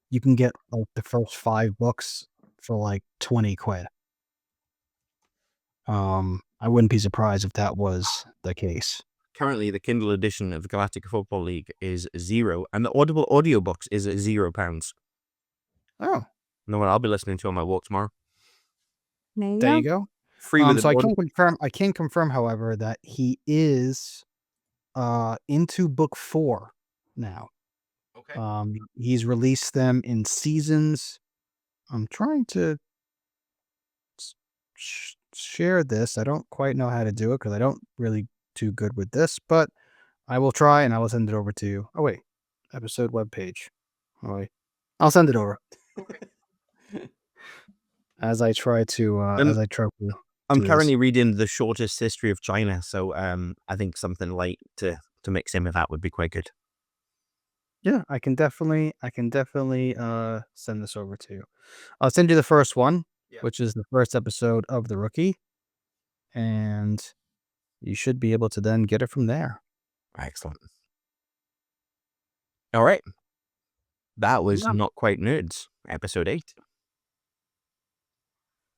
Speaker 2: you can get like the first 5 books for like 20 quid. I wouldn't be surprised if that was the case.
Speaker 1: Currently, the Kindle edition of the Galactic Football League is $0, and the Audible audiobooks is at £0.
Speaker 2: Oh,
Speaker 1: No one I'll be listening to on my walk tomorrow.
Speaker 2: there you go.
Speaker 1: Free with
Speaker 2: So
Speaker 1: an
Speaker 2: I can confirm, however, that he is into book 4 now.
Speaker 1: Okay.
Speaker 2: He's released them in seasons. I'm trying to share this. I don't quite know how to do it because I don't really do good with this, but I will try and I will send it over to you. Oh wait, episode webpage. Oh wait, I'll send it over. As I try to
Speaker 1: I'm
Speaker 2: do
Speaker 1: currently reading The Shortest History of China, so I think something light to mix in with that would be quite good.
Speaker 2: Yeah, I can definitely send this over to you. I'll send you the first one,
Speaker 1: Yeah.
Speaker 2: which is the first episode of The Rookie, and you should be able to then get it from there.
Speaker 1: Excellent. All right. That was
Speaker 2: Yeah.
Speaker 1: Not Quite Nerds, episode 8.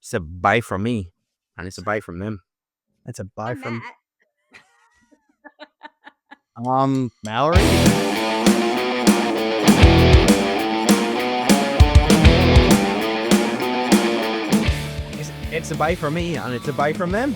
Speaker 1: It's a bye from me, and it's a bye from them.
Speaker 2: It's a bye
Speaker 3: And
Speaker 2: from
Speaker 3: Matt.
Speaker 2: Mallory.
Speaker 1: It's a bye from me, and it's a bye from them.